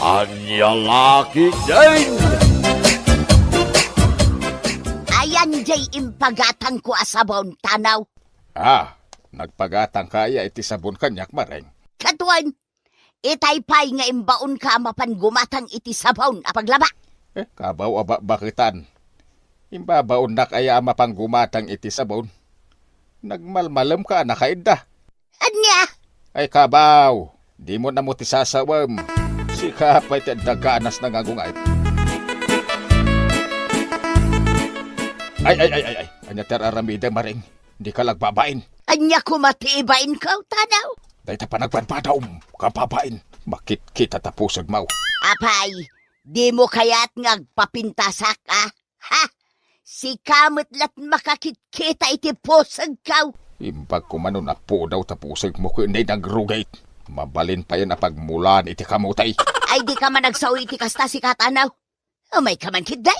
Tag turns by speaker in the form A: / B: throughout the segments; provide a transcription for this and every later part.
A: Anyang laki din!
B: Ayan jay impagatang ko asabon tanaw.
C: Nagpagatang kaya iti sabon kanyak mareng.
B: Katuan, itaypay nga imbaon ka mapan gumatang iti sabon apaglaba.
C: Kabaw aba bakitan. Imbabaon na kaya mapang gumatang iti sabon. Nagmalmalam ka na kaida.
B: Anya?
C: Ay kabaw, di mo na mo ti sasawam. Si kapay ti dagaanas na ngagungay. Ay. Anya teraramida maring. Di ka lagbabain.
B: Anya kumatibain ka, tanaw?
C: Dahil ta pa nagpadpadaw, kapabain. Bakit kita tapusag mau?
B: Apay, di mo kaya't ngagpapintasak, Ha? Si kamutlat makakitkita iti pusag ka.
C: Imbag kumano na po daw tapusag mo ko hindi nagrugay. Mabalin pa yan na pagmulan iti kamutay.
B: Ay di ka man nagsawi iti kasta si katanaw. Umay ka man kiday.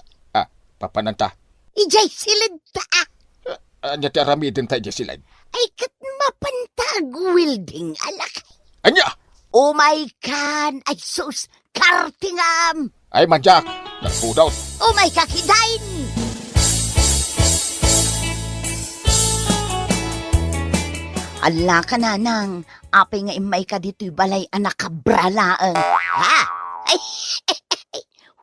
C: Papananta.
B: Ijay silid ta,
C: Anya tiaramidin tayo silad.
B: Ay kat mapantag wielding alak.
C: Anya!
B: Oh my God! Ay sus! Kartingam!
C: Ay manjak! Nagpudaw!
B: Oh my kakidain! Ala ka na nang apay nga imay ka dito'y balay anak kabralaang. Ha? Ay!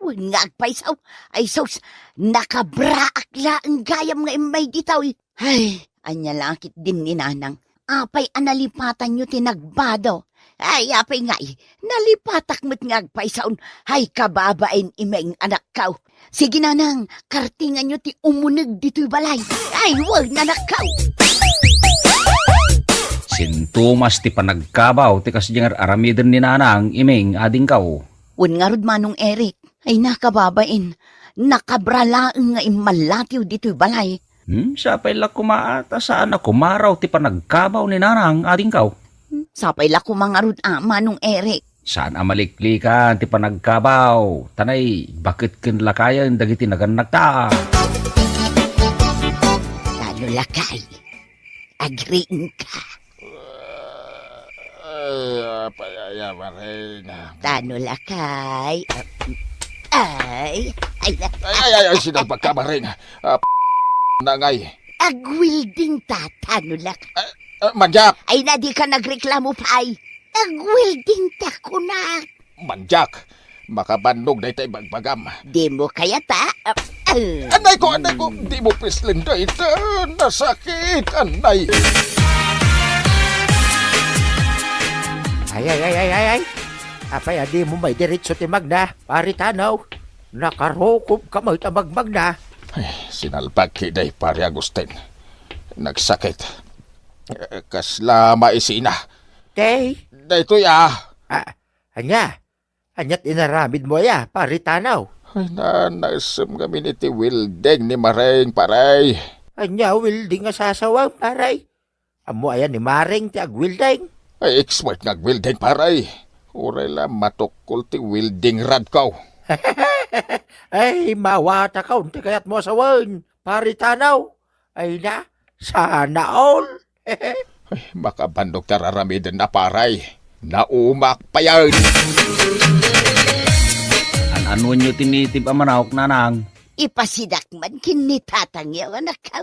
B: Huwag nga agpaisaw. Ay sus! Nakabraak laang gayam nga imay ditaw. Ay! Anya lakit din ni nanang. Apay analipatan nyo tinagbado. Ay, apay nga nalipatak mo't ngagpaisaon. Hay kababain imeng anak kaw. Sige nanang, kartingan nyo ti umunag dito'y balay. Ay, wag na nakaw.
D: Sintomas ti panagkabaw ti kasdyang aramiden ni nanang imeng ading kaw.
B: Un nga rod manong Eric. Ay nakababain. Nakabralaang nga imalatiw dito'y balay.
D: Sapay la kumaata saan ako maraw ti panagkabaw ni nanang ading kaw.
B: Sapay la kumangarod manong Eric.
D: Saan amaliklikan ti panagkabaw? Tanay, bakit kinlakayan dagiti naganagta?
B: Lalo lakay. Agreeing ka.
C: Payaya maring.
B: Tano lakay. Ay.
C: Ay, sinabag ka maring. Nangay.
B: Agwilding ta, tano lakay.
C: Manjak!
B: Ay na di ka nagreklamo pa ay. Agwilding ta ko na.
C: Manjak! Makabannog na ito'y bagbagam.
B: Di mo kaya ta?
C: Anay ko! Di mo pislin na ito. Nasakit, anay.
E: Ay. Apay, adi mo may diretso ti Magna. Pari tanaw. Nakarokob ka may tamagmag na.
C: Ay, sinalpag kiday, pare Agustin. Nagsakit. Kasla maisina.
E: Tay.
C: Daytoy
E: Anya. Anyat inaramid mo ya, pari tanaw.
C: Ay, nasam kami ni ti Wilding ni Maring, paray.
E: Anya, wilding nga sasawang, paray. Amo ayan ni Maring ti agwilding.
C: Ay, expert nga Wilding, paray. Uray lang matukol ti Wilding rad ko.
E: Ay, mawata ka, unti kayat mo asawan. Pari tanaw. Ay na, sana all.
C: Ay, makabandog tararamidin na paray. Naumak pa yan.
D: Ano nyo tinitib ang manawak nanang?
B: Ipasidak man kinitatang yaw anak ka.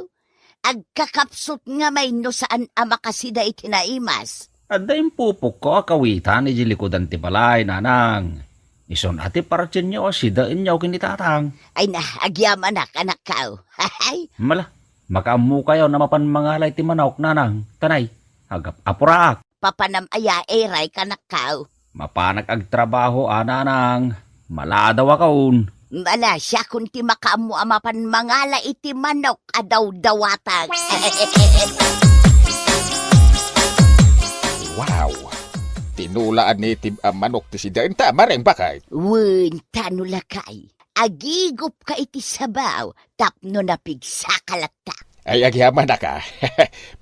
B: Agkakapsot nga may no saan amakasida itinaimas.
D: Ada yung pupok ko akawitan ni likodan ti balay nanang. Ison ati parachin nyo sidain nyo kinitatang.
B: Ay na, agyam anak ka. Hay.
D: Mala, makaamu kayo na mapanmangalay ti manawak nanang. Tanay, agap apuraak.
B: Papanam aya eray kanak ka.
D: Mapanag agtrabaho ananang. Maladaw akaon.
B: Mala siya kung ti makaamu amapan mangala iti manok adaw-dawatag.
C: Wow! Tinulaan ni Tib manok ti sidain ta, Maring bakay.
B: Wun, tano lakay. Agigup ka iti sabaw, tapno na pigsakalatta.
C: Ay, agyaman na ka.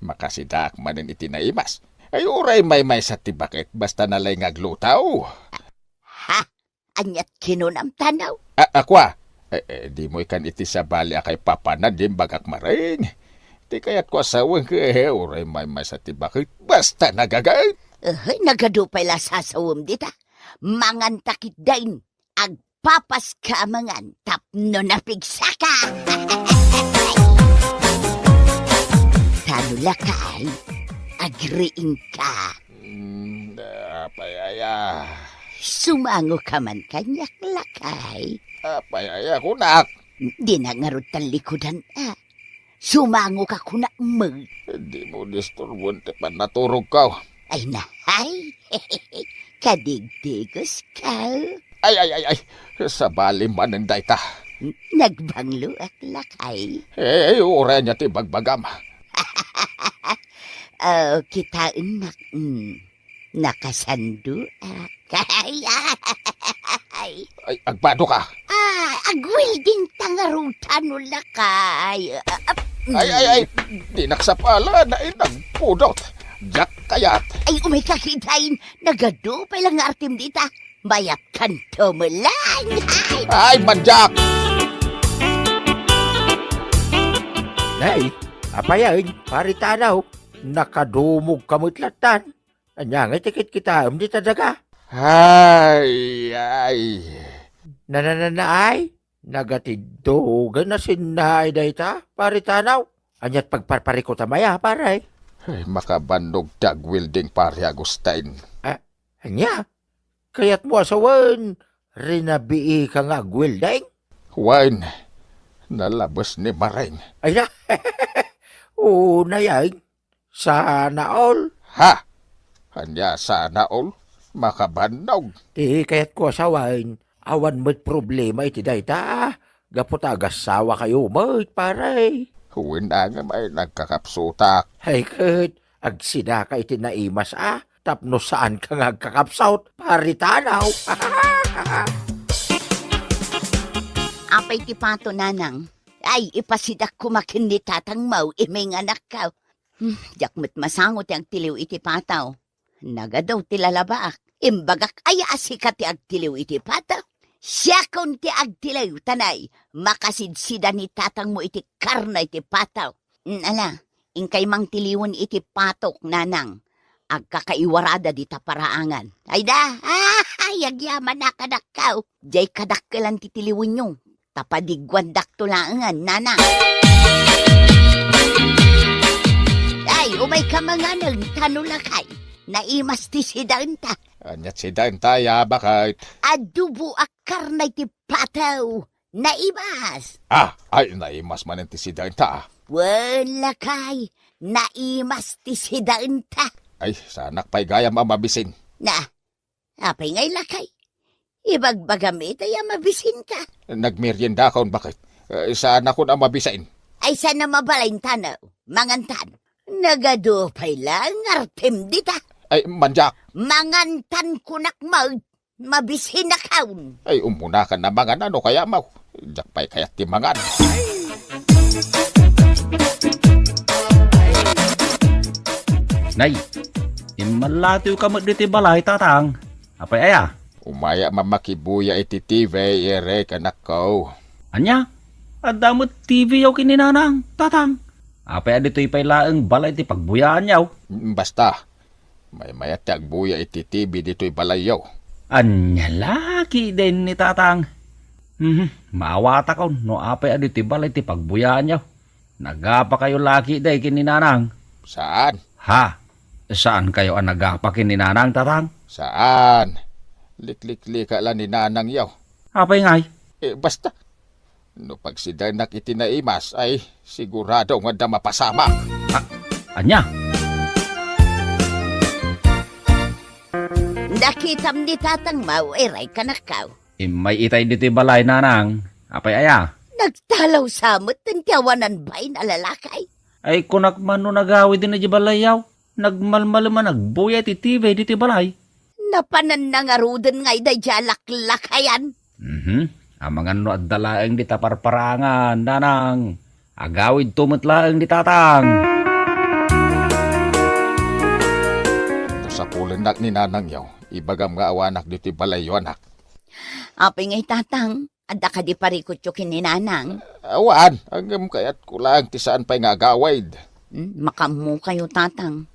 C: Makasidak manin iti naimas. Ay, uray may sa tibakit, basta nalay ngaglutaw.
B: Ha? Anyat kinunam tanaw?
C: Akwa, di mo ikan iti sa bali akay papanan din bagak Maring. Di kaya't ko asawang ka, uray may sa tibakit, basta nagagay.
B: Nagadupay la sasawom dita. mangan takit dain, agpapas ka mangan, tapno na pigsaka. Tano lakay, agriing ka.
C: Apayaya.
B: Sumango ka man kanyak lakay.
C: Apayaya kunak.
B: Di na ngarutan likodan Sumango ka kuna mo.
C: Di mo disturbon te pan naturog ka.
B: Ay nahay, kadigdigos ka.
C: Ay. Sa bali man ang dayta.
B: Nagbanglo at lakay.
C: Ura niya ti bagbagam.
B: Oh, kita enak. Nakasando Ay,
C: Agpado ka.
B: agwilding tangarutan no lakay.
C: Ay. Di naksapala na inagpudot. Jak kayat.
B: Ay, umay kakitain. Nagado pa lang nga artim dita. Bayat kanto mo lang.
C: Ay, manjak.
E: Nay, apayain, paritanaw. Nakadumog kamutlatan. Anya nga tikit kita, di tadaga.
C: Ay.
E: Nanananaay, nagatiddogan na sinay dayta, paritanaw. Anyat pagparpari ko tamaya, paray.
C: Ay, makabandog dagwilding pare Agustin.
E: Anya, kayat mo asawan, rinabii ka nga gwildeng.
C: Wine, nalabas ni Maring.
E: Ay na, unayay, sana all.
C: Ha? Hanya sana all makabandog.
E: Di kayat ko asawan, awan mo't problema iti dayta. Gapot agasawa kayo mo't paray.
C: Huwin na nga may nagkakapsutak.
E: Ay kat, agsida ka iti naimas tapno saan ka nga kakapsaut, paritanaw.
B: Apay ti pato nanang. Ay, ipasidak kumakin ni tatang mau, iming anak ka. Jakmet masangot ang tiliw iti pataw. Nagadaw ti lalabaak. Imbagak ay asikat ti agtiliw iti pataw. Siya kon ti agtiliw tanay. Makasidsida ni tatang mo iti karna iti pataw. Ala, ingkay mang tiliwan iti patok nanang. Agkakaiwarada di taparaangan. Ay da, yagyaman na kadakaw. Diyay kadakkelan ti tiliwan nyo. Tapadigwan daktulangan, nanang. Ay, umay ka mga nang tanulakay. Naimas ti sidanta.
C: Anyat si Dantaya bakit?
B: Adubo akar na ti pataw. Naimas.
C: Ay naimas man ti si Danta.
B: Wala kay. Naimas ti sidanta.
C: Ay, sanak pa'y gaya mamabisin.
B: Na, apay ngay lakay. Ibagbagamit ay mabisin ka.
C: Nagmerienda kaon bakit? Saan ako na mabisain?
B: Ay sana mabalain tanaw. Mangantan. Nagadupay lang artem dita.
C: Ay, manjak.
B: Mangantan kunak mabisin na kaun.
C: Ay, umuna ka na mangan ano kaya mau. Jak pa'y kayat ti mangan.
D: Nay, imalatiw ka magditi balay tatang. Apay aya?
C: Umaya mamakibuya iti TV, ere kanak ko.
D: Anya? Adamot TV yaw kininanang, tatang. Apay adito'y pailaang balay ti pagbuyaan yaw.
C: Basta, may mayat ti agbuya iti TV dito'y balayaw.
D: Anya laki din ni tatang. Maawata ko, no apay adito'y balay ti pagbuyaan yaw. Nagapa kayo laki day kininanang.
C: Saan?
D: Ha? Saan kayo ang nagapa kininanang, tatang?
C: Saan? Liklikli ka lang ni nanang yaw.
D: Apay ngay?
C: Basta, no pag si Danak itinaimas ay sigurado nga da mapasama.
D: Anya?
B: Nakitam ni tatang mau, eray kanakaw.
D: May itay dito'y balay nanang. Apay aya?
B: Nagtalaw samot ng tiyawanan ba'y na lalakay.
D: Ay kunak man no nagawi din na di balay yaw. Nagmalmalaman nagbuya ti TV dito'y balay.
B: Napanan na nga ruden ngay da jalak-lakayan.
D: Amangan no at dalaang di taparparangan, nanang. Agawid tumutlaang di tatang.
C: Sa pulendak ni nanang yaw, ibagam nga awanak dito'y balayo anak.
B: Apay ngay tatang, adda ka di parikot yung kininanang.
C: Awan, hanggang kayat kulang ti saan pa'y nga agawid.
B: Makamu kayo tatang.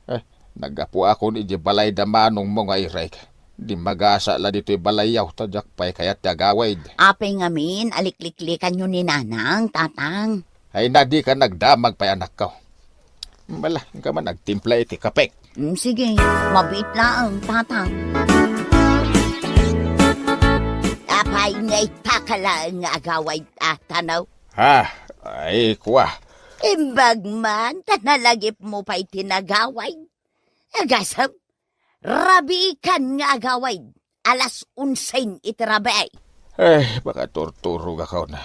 C: Nagapu ako ni di balay da manong mo nga irek. Di magasa la dito'y balayaw tadyak pa'y kayat tagawid.
B: Apay ngamin, alikliklikan nyo ni nanang, tatang.
C: Ay na di ka nagdamag pa'y anak ko. Mala, ka man nagtimpla iti kapek.
B: Sige, mabit lang, tatang. Apay nga'y takala nga agaway tanaw.
C: Ha, ay kuwa.
B: Imbag man, tanalagip mo pa'y tinagaway. Agasam, rabi kan nga agaway. Alas 11 itirabay.
C: Baka turturog ako na.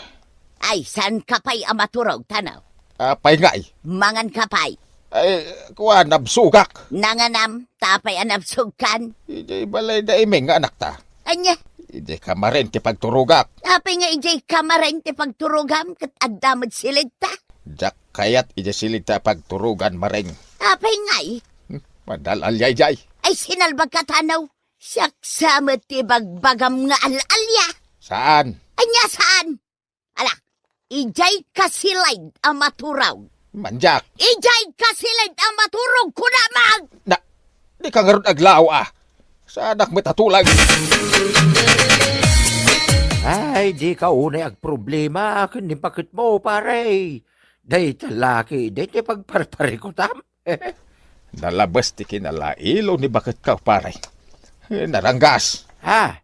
B: Ay, san ka pa'y amaturog, tanaw?
C: Apay nga'y.
B: Mangan ka pa'y.
C: Ay, kuwa, nabsugak.
B: Nanganam, tapay anabsugkan.
C: Ijay balay da imeng nga anak ta.
B: Anya,
C: Ijay ka marin ti pagturugak.
B: tapay nga ijay kamarain ti pagturugam kat addamad silid ta.
C: Jak kayat ijay silita pagturugan maring.
B: Tapay nga'y,
C: Madalalyay jay.
B: ay sinalbag ka tanaw. Saksamat ti bagbagam nga alalya.
C: Saan?
B: Anya saan? Ala, ijay kasilid ang maturaw.
C: Manjak.
B: Ijay kasilid ang maturog kunamag.
C: Na, di ka ngayon aglaw Sa anak may tatulag.
E: Ay, di ka unay ag problema. Kundi bakit mo, pare? Day talaki, day ti pagparpare ko tam.
C: Nalabas ti kinalailo ni bakit ka pare. Naranggas.
E: Ha?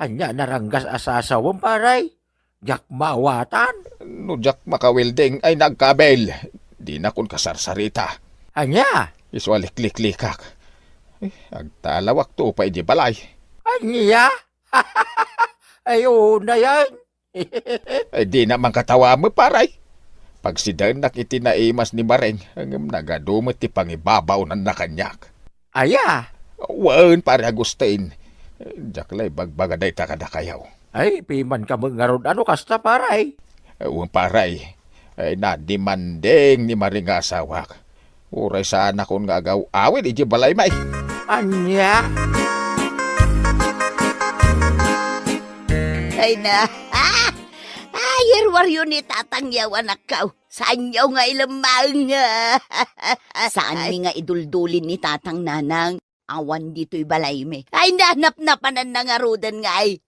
E: Anya naranggas asasawang, pare? Jak mawatan?
C: No jak makawilding ay nagkabel. Di na kun kasarsarita.
E: Anya?
C: Iswalikliklikak. Agtalawak to pa di balay.
E: Anya? Ayun na yan.
C: Ay di naman katawa mo paray. Pag si Danak itinaimas ni Mareng, ang nagadumot ti pangibabaw ng nakanyak.
E: Aya?
C: Wan pare Agustin. Jaklay bagbagaday ta kada kayaw.
E: Ay, piman ka mangarod. Ano kasta, pare?
C: Wan paray. Ay nadimanding ni Mareng nga asawak. Uray sa anak kong nga agaw awin iji balay may.
E: Anya?
B: Ay na, ayerwaryo ni tatangyaw anak ka. Saan yaw nga ilamang? Saan mi nga iduldulin ni tatang nanang? Awan dito'y balay me. Ay nanap na panan nangarudan nga ay.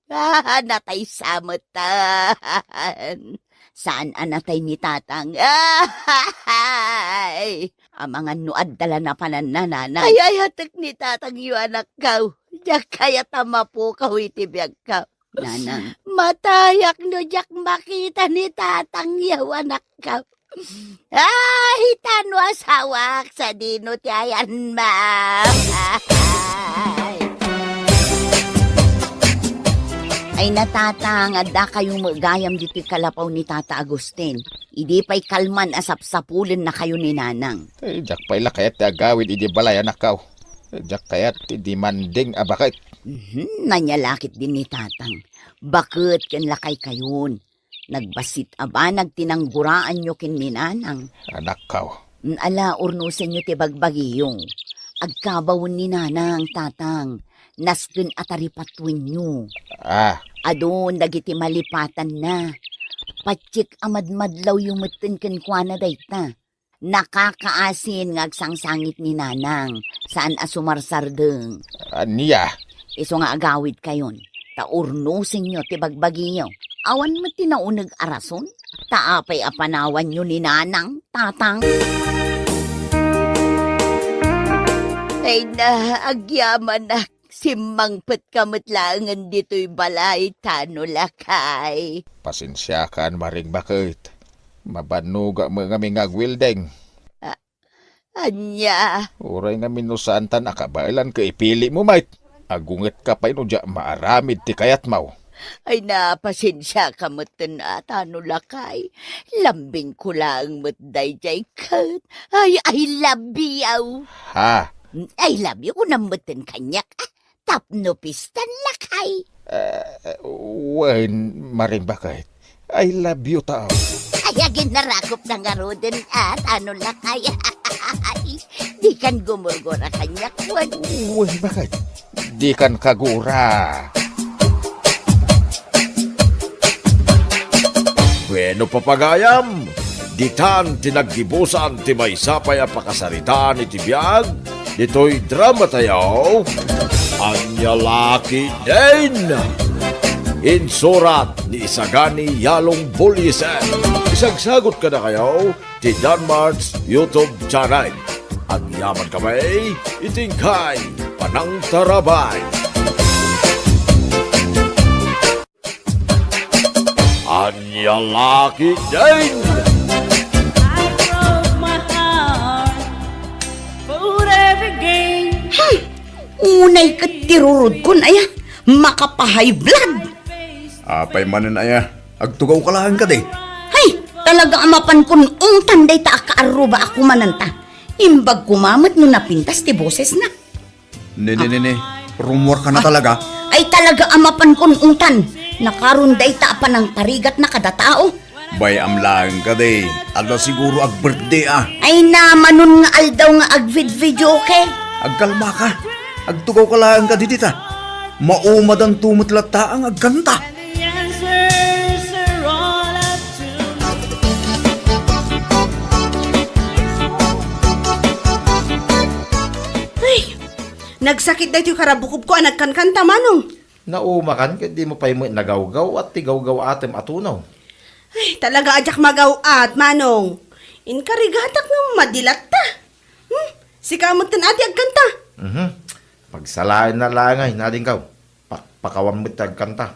B: Natay samatan. Saan anatay ni tatang? Ay, ang mga nuad dala na panan na nanay. Ay, hatak ni tatang yu anak ka. Diyak kaya tama po ka itibiyag ka. Nanang, matayak no jak makita ni tatang yaw anak ka. Ay, tano asawak sa dino tiyayan ma'am. Ay natatang, adda kayong magayam dito kalapaw ni Tata Agustin. Idi pa'y kalman asap-sapulin na kayo ni Nanang.
C: Ay jak pa'y lakayat agawid iji balay anak kaw. Jak kayat demanding abakit.
B: Nanyalakit din ni Tatang. Bakit kan lakay kayon? Nagbasit aba, nagtinangguraan nyo kin ni Nanang.
C: Anak kaw.
B: Ala, urnusin nyo ti bagbagiyong. Agkabawon ni Nanang, Tatang. Nasken ataripatwin nyo. Adon, dagiti malipatan na. Patsik amadmadlaw yung mutin kenkwana dayta. Nakakaasin ngagsangsangit ni Nanang. Saan asumarsardeng.
C: Aniya.
B: Iso nga agawid kayon. Taurnusin nyo ti bagbagiyo. Awan mo tinaunag arason? Taapay apanawan nyo ni Nanang, Tatang. Ay na, agyaman na. Simangpet kamatlangan dito'y balay, tano lakay.
C: Pasensya ka maring bakit. Mabanuga mo nga ngagwildeng.
B: Anya.
C: Uray nga minusantan akabailan ka ipili mo mait. Agunget ka pa inudya maaramid ti kayat mau.
B: Ay napasensya ka matan at ano lakay. Lambing ko lang matday jay kat. Ay, I love you.
C: Ha?
B: I love you kung namatan kanyak. Tapno pistan lakay.
C: Wen, maring bakit. I love you tao.
B: Ay, agin narakop ng arodin at ano lakay. Di kan gumugura kanyak.
C: Wen, bakit? Di kan kagura.
A: Bueno papagayam, ditan tinaggibusan ti may sapay apakasaritaan iti biyag, dito'y drama tayo. Anya laki din. Insurat ni Isagani Yalong Bulisan. Isagsagot ka na kayo ti Danmar's YouTube channel. At yaman kamay, itingkay panang tarabay. Anya laki din.
F: I broke my heart for every game.
B: Unay ka tirurod ko na ya. Makapahay blood.
C: Apay manen aya, agtugaw ka lang ka de.
B: Hay, talaga amapan kun tanday ta akaaruba ako mananta. Imbag kumamat no napintas ti boses na.
C: Ne, rumor ka na talaga.
B: Ay talaga amapan kun tan. Nakarunday ta pa ng parigat na kada tao.
C: Bay amlang ka de, ala siguro ag birthday ah.
B: Ay naman nga aldaw nga agvid-video okay.
C: Agkalma ka, agtugaw ka lang ka didita. Maumad ang tumutlat ang agkanta.
F: The answers are all up to
G: Ay, nagsakit na ito yung karabukob ko, nagkankanta manong.
E: Naumakan, kaya di mo pa yung nagawgaw at tigawgaw atem atunaw.
G: Ay, talaga ajak magaw at manong. Inkarigatak ng madilat ta. Sikamot tan ati agkanta.
E: Pagsalain na langay, nading kaw. Pakawan mo't agkanta.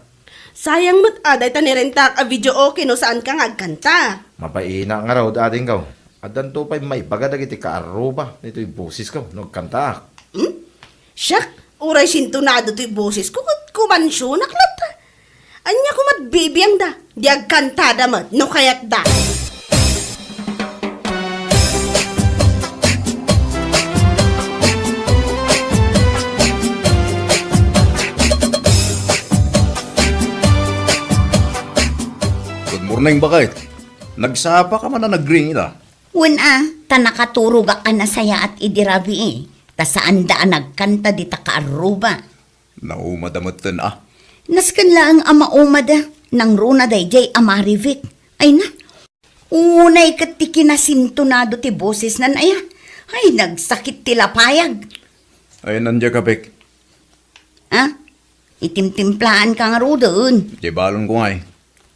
G: Sayang mo't aday ta nirenta a video okay no saan ka nga agkanta.
E: Mapaina nga raw, ading kaw. Adan to pa'y may bagadag iti kaaruba. Ito yung boses kaw, nagkanta.
G: Siyak, uray sintunado to yung boses ko, kumansyo naklat ta. Anya kumat bibiyang da, di agkanta da mat, no kayat da.
C: Good morning bakit? Nagsapa ka man na nag-ring ita.
B: Una, ta nakaturog ka na saya at idirabi eh. Ta saan daan nagkanta di ta kaaruba.
C: Naumadamatan ah.
B: Naskan lang ang maumada nang runa dayjay amarivik. Ay na, unay kat ti kinasintunado ti boses nan aya. Ay, nagsakit ti lapayag.
C: Ay nandiya ka Bek.
B: Ha? Itimtimplaan ka nga ro doon.
C: Di balon ko nga eh.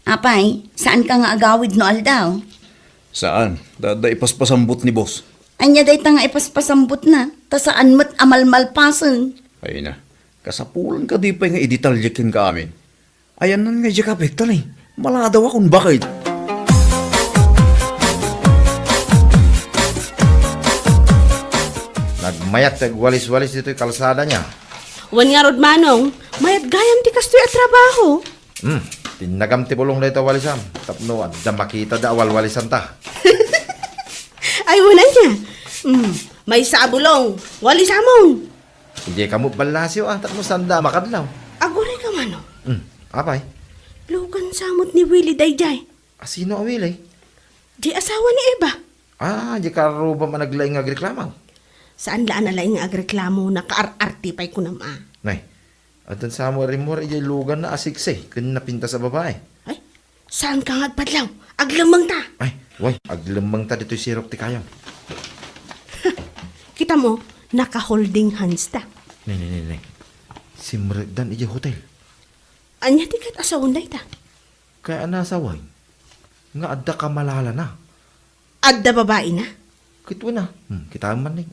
B: Apay, saan ka nga agawid no aldaw?
C: Saan? Dada ipaspasambot ni boss.
B: Anya day ta nga ipaspasambot na. Ta saan mat amalmalpasan.
C: Ay na. Kasapulan ka di pa nga iditalyakin ka amin. Ayan nan nga dya ka Bek talay. Maladaw akong bakit.
E: Nagmayat, walis-walis dito yung kalsada niya.
G: Wan nga rod manong, mayat gayam ti kastoy at trabaho.
E: Tinagam ti pulong na ito walisam. Tapno, at da makita da awal-walisan ta.
G: Ay, wanan niya. May sabulong, wali samong.
E: Hindi ka mo balasyo ah, tapno sanda makadlaw.
G: Agoray ka manong.
E: Apay,
G: Lugan samot ni Willie Dayjay.
E: asino awil eh?
G: Di asawa ni Eva.
E: Di ka ruba man naglaing agreklamaw.
G: Saan laan alay nga agreklamo na kaar-arti pa'y kunama?
E: Nay, atan sa mo rin mo rin lugan na asikse, kun napinta sa babae.
G: Ay, saan ka nga agpadlaw? Aglamang ta.
E: Ay, way, aglamang ta dito'y sirop ti kayo.
G: Kita mo, naka-holding hands ta.
E: Nay. Simregdan iji hotel.
G: Anya di kat asawon day ta.
E: Kaya nasaway, nga adda ka malala na.
G: Adda babae na.
E: Kitwa na. Kita man eh.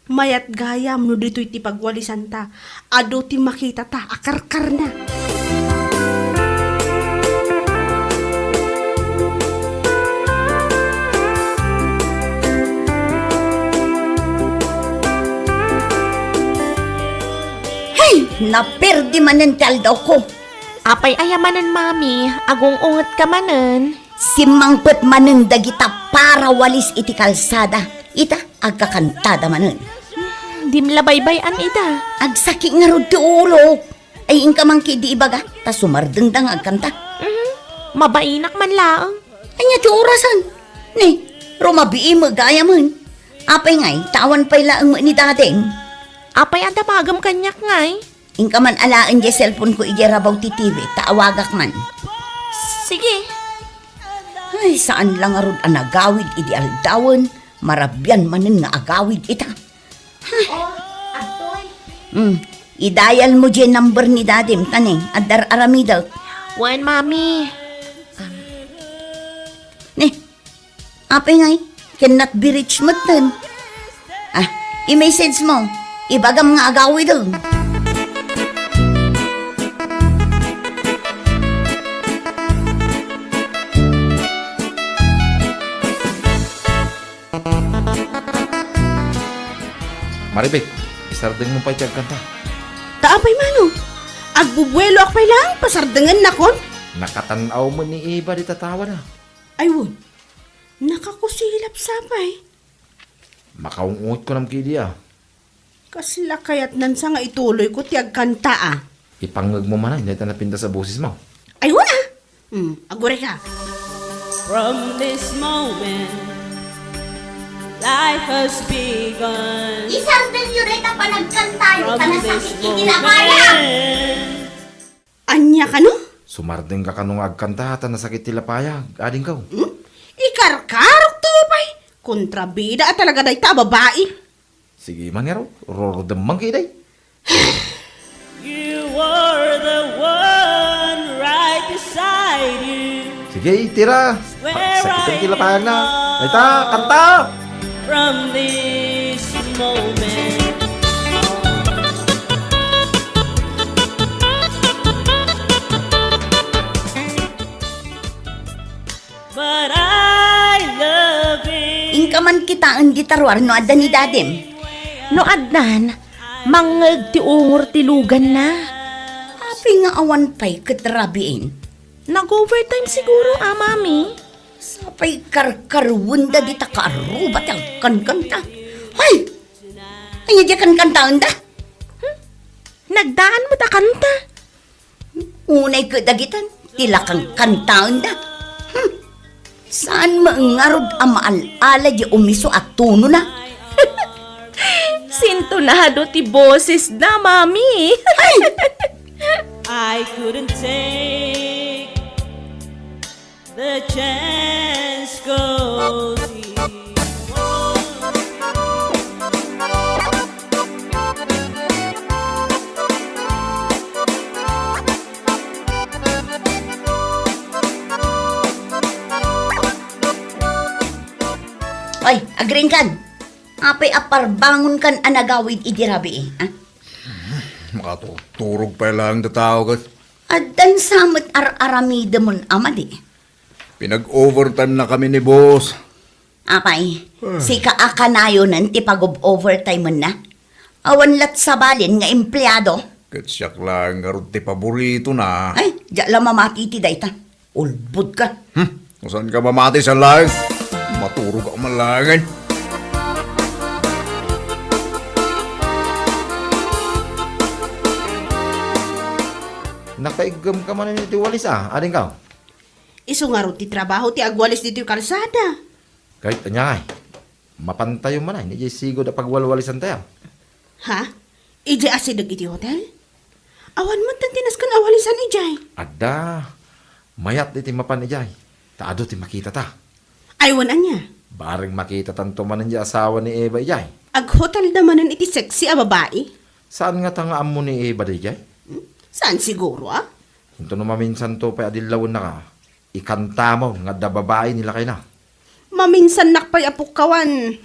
G: Mayat gayam no dito'y ti pagwalisan ta. Ado ti makita ta, akarkar na.
B: Hey, naperdi manen ti aldaw ko.
H: Apay ayamanan, mami. Agong unget ka manen.
B: Simangpet manen dagita para walis iti kalsada. Ita, agkakantada manen.
H: Dimlabaybay-an ida.
B: Agsaki nga ro ti ulo. Ay ingka man di ibaga, ta sumardengdang agkanta.
H: Mabainak man laang.
B: Anya ti orasan. Ni, rumabii mo gaya man. Apay ngay, tawan pa'y laang mo ni dadeng.
H: Apay anda magam kanyak ngay.
B: Ingka man alaan di cellphone ko ijarabaw ti TV, taawagak man.
H: Sige.
B: Ay, saan lang arod ang agawid iti aldawan, marabyan manin nga agawid ita. I-dial mo dyan number ni dadim, taning, adar aramidaw.
H: Wan, mami.
B: Nih, apa ngay? Cannot be reached mo tan. I-message mo. Ibagam nga agawi daw.
C: Maribek, isardeng mo pa itiyag kanta.
G: Taapay mano. Agbubuelo akpay lang, pasardangan na kon.
C: Nakatanaw mo ni Iba di tatawa na.
G: Ayun, nakakusilap sapay.
C: Makaungot ko nam kidi
G: Kasla kayat nan sa nga ituloy ko tiyag kanta ah.
C: Ipangag mo man hindi na napinda sa boses mo.
G: Ayun ah. Agure ka.
F: From this moment, life has begun.
B: Isang din yun rin pa nagkantayo
F: From this moment,
G: Anya ka no?
C: Sumardeng ka kanong agkantata na sakit tilapayag. Ading ka.
G: Ikarkarok to pay. Kontrabida at talaga day ta babae.
C: Sige man nga raw. Rorodamang kiday.
F: you were the one right beside you.
C: Sige, tira. Sakit ang tilapayag na. Ay ta, kanta!
F: From this moment, but I love him.
B: Ingka man kita ang gitarwar no adda ni dadim.
H: No adnan, mangag ti ungor ti lugan na.
B: Api nga awan pa'y katrabiin.
H: Nag-overtime siguro, mami.
B: Sapay karkarwunda di ta kaarubat ang kankanta. Hay! Ay, di kankanta anda.
H: Nagdaan mo ta kanta.
B: Unay kadagitan, tila kang kanta anda. Saan maangarod ang maalala di umiso at tuno na?
H: Sintonado ti boses na, mami.
F: I couldn't take the chance, 'cause he
B: Ay, agring kan. Apay apar bangon kan anagawid idirabi eh.
A: Makatuturog pa lang na tao ka.
B: Adan samot ar-aramida mon amadi.
A: Pinag-overtime na kami ni boss.
B: Apay, si kaakanayo nan ti pag-overtime mo na. Awan lat sa balin nga empleyado.
A: Katsyak lang nga rin ti paborito na.
B: Ay, di lang mamatiti dayta. Ulbud ka.
A: Kung saan ka mamati sa lang? Maturog ka malangan.
C: Nakaigam ka man ni Tiwalis Ading ka.
G: Iso nga ro ti trabaho ti agwalis dito yung kalsada.
C: Kahit anyay. Mapantayo man hindi jay sigo da pagwalwalisan tayo.
G: Ha? Ije asidag iti hotel? Awan mo tantinas kan awalisan ijay.
C: Ada. Mayat di ti mapan ijay. Taado ti makita ta.
G: Aywan anya.
C: Baring makita tanto man ang asawa ni Eva ijay.
G: Ag hotel damanan iti sexy a babae.
C: Saan nga tangaan mo ni Eva di ijay?
G: Saan siguro ah?
C: Hinto no maminsan to pa adilawon na ka. Ikanta mo nga da babae nila kay na.
G: Maminsan nakpay apukawan.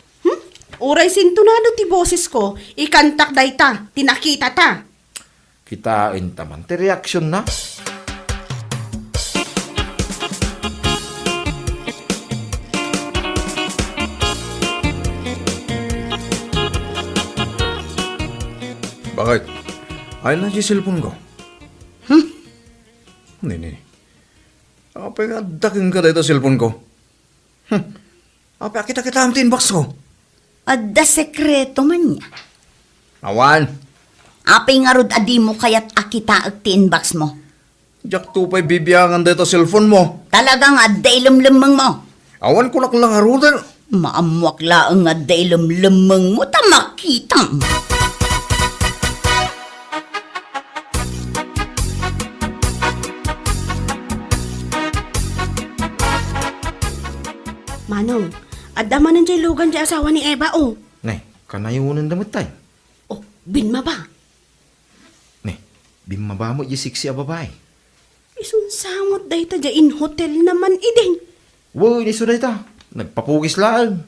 G: Uray sintunado ti boses ko. Ikantak day ta. Tinakita ta.
C: Kitain taman ti reaksyon na.
A: Bakit? Ay na yung cellphone ko. Nini. Apa nga daking ka dito cellphone ko? Apa kita ang tinbox ko?
B: Adda sekreto man niya.
A: Awan.
B: Apay nga rod adi mo kayat akita ag tinbox mo.
A: Jak tupay bibiyangan dito cellphone mo.
B: Talagang adday lumlumang mo.
A: Awan ko lang harudan.
B: Maamuak laang adday lumlumang mo ta makita mo.
G: Manong, adama nan jay lugan jay asawa ni Eva oh.
C: Nay, kanayunan damot tay.
G: Oh, binma ba?
A: Bimaba mo, sexy a babae.
G: Isun samot day ta in hotel naman ideng.
A: Woy, niso na ita. Nagpapugis lang.